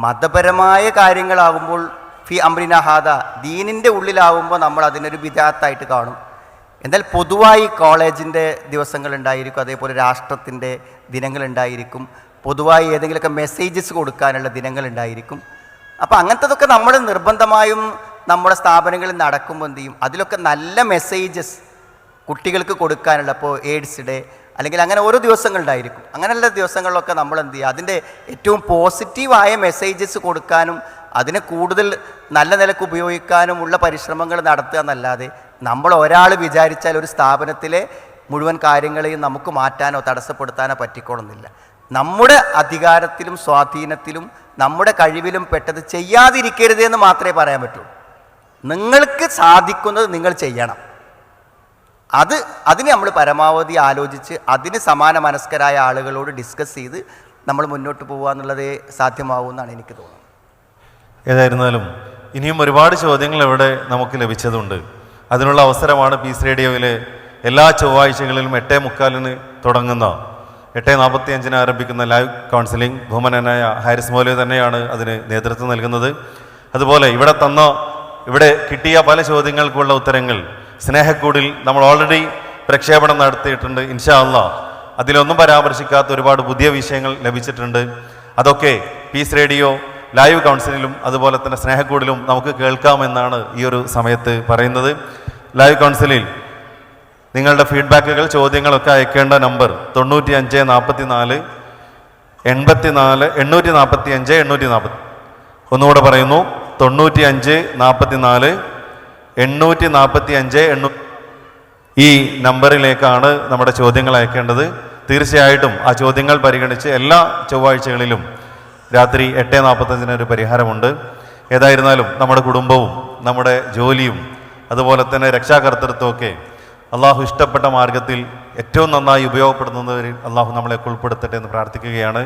Speaker 2: മതപരമായ കാര്യങ്ങളാകുമ്പോൾ ഫി അംറിന ഹാദ, ദീനിൻ്റെ ഉള്ളിലാവുമ്പോൾ നമ്മൾ അതിനൊരു ബിദഅത്തായിട്ട് കാണും. എന്നാൽ പൊതുവായി കോളേജിൻ്റെ ദിവസങ്ങളുണ്ടായിരിക്കും, അതേപോലെ രാഷ്ട്രത്തിൻ്റെ ദിനങ്ങളുണ്ടായിരിക്കും, പൊതുവായി ഏതെങ്കിലുമൊക്കെ മെസ്സേജസ് കൊടുക്കാനുള്ള ദിനങ്ങളുണ്ടായിരിക്കും. അപ്പോൾ അങ്ങനത്തതൊക്കെ നമ്മൾ നിർബന്ധമായും നമ്മുടെ സ്ഥാപനങ്ങളിൽ നടക്കുമ്പോൾ എന്ത് ചെയ്യും, അതിലൊക്കെ നല്ല മെസ്സേജസ് കുട്ടികൾക്ക് കൊടുക്കാനുള്ള, ഇപ്പോൾ എയ്ഡ്സ് ഡേ അല്ലെങ്കിൽ അങ്ങനെ ഓരോ ദിവസങ്ങളുണ്ടായിരിക്കും. അങ്ങനെയുള്ള ദിവസങ്ങളിലൊക്കെ നമ്മൾ എന്ത് ചെയ്യുക, അതിൻ്റെ ഏറ്റവും പോസിറ്റീവായ മെസ്സേജസ് കൊടുക്കാനും അതിനെ കൂടുതൽ നല്ല നിലക്ക് ഉപയോഗിക്കാനുമുള്ള പരിശ്രമങ്ങൾ നടത്തുക എന്നല്ലാതെ നമ്മൾ ഒരാൾ വിചാരിച്ചാൽ ഒരു സ്ഥാപനത്തിലെ മുഴുവൻ കാര്യങ്ങളെയും നമുക്ക് മാറ്റാനോ തടസ്സപ്പെടുത്താനോ പറ്റിക്കോണമെന്നില്ല. നമ്മുടെ അധികാരത്തിലും സ്വാധീനത്തിലും നമ്മുടെ കഴിവിലും പെട്ടത് ചെയ്യാതിരിക്കരുത് എന്ന് മാത്രമേ പറയാൻ പറ്റൂ. നിങ്ങൾക്ക് സാധിക്കുന്നത് നിങ്ങൾ ചെയ്യണം. അതിന് നമ്മൾ പരമാവധി ആലോചിച്ച് അതിന് സമാന മനസ്കരായ ആളുകളോട് ഡിസ്കസ് ചെയ്ത് നമ്മൾ മുന്നോട്ട് പോകുക എന്നുള്ളതേ സാധ്യമാവുമെന്നാണ് എനിക്ക് തോന്നുന്നത്.
Speaker 1: ഏതായിരുന്നാലും ഇനിയും ഒരുപാട് ചോദ്യങ്ങൾ ഇവിടെ നമുക്ക് ലഭിച്ചതുണ്ട്. അതിനുള്ള അവസരമാണ് പീസ് റേഡിയോയിലെ എല്ലാ ചൊവ്വാഴ്ചകളിലും 8:45 തുടങ്ങുന്ന 8:45 ആരംഭിക്കുന്ന ലൈവ് കൗൺസിലിംഗ്. ബഹുമാനനായ ഹാരിസ് മൗലവി തന്നെയാണ് അതിന് നേതൃത്വം നൽകുന്നത്. അതുപോലെ ഇവിടെ തന്ന ഇവിടെ കിട്ടിയ പല ചോദ്യങ്ങൾക്കുള്ള ഉത്തരങ്ങൾ സ്നേഹക്കൂടിൽ നമ്മൾ ഓൾറെഡി പ്രക്ഷേപണം നടത്തിയിട്ടുണ്ട്. ഇൻഷാ അല്ലാഹ് അതിലൊന്നും പരാമർശിക്കാത്ത ഒരുപാട് പുതിയ വിഷയങ്ങൾ ലഭിച്ചിട്ടുണ്ട്. അതൊക്കെ പീസ് റേഡിയോ ലൈവ് കൗൺസിലിലും അതുപോലെ തന്നെ സ്നേഹക്കൂടിലും നമുക്ക് കേൾക്കാമെന്നാണ് ഈ ഒരു സമയത്ത് പറയുന്നത്. ലൈവ് കൗൺസിലിൽ നിങ്ങളുടെ ഫീഡ്ബാക്കുകൾ ചോദ്യങ്ങളൊക്കെ അയക്കേണ്ട നമ്പർ 95 44 84 845 840. ഒന്നുകൂടെ പറയുന്നു, 95 44 845 800. ഈ നമ്പറിലേക്കാണ് നമ്മുടെ ചോദ്യങ്ങൾ അയക്കേണ്ടത്. തീർച്ചയായിട്ടും ആ ചോദ്യങ്ങൾ പരിഗണിച്ച് എല്ലാ ചൊവ്വാഴ്ചകളിലും രാത്രി 8:45 ഒരു പരിഹാരമുണ്ട്. ഏതായിരുന്നാലും നമ്മുടെ കുടുംബവും നമ്മുടെ ജോലിയും അതുപോലെ തന്നെ രക്ഷാകർതൃത്വമൊക്കെ അള്ളാഹു ഇഷ്ടപ്പെട്ട മാർഗത്തിൽ ഏറ്റവും നന്നായി ഉപയോഗപ്പെടുത്തുന്നവരിൽ അള്ളാഹു നമ്മളെ ഉൾപ്പെടുത്തട്ടെ എന്ന് പ്രാർത്ഥിക്കുകയാണ്.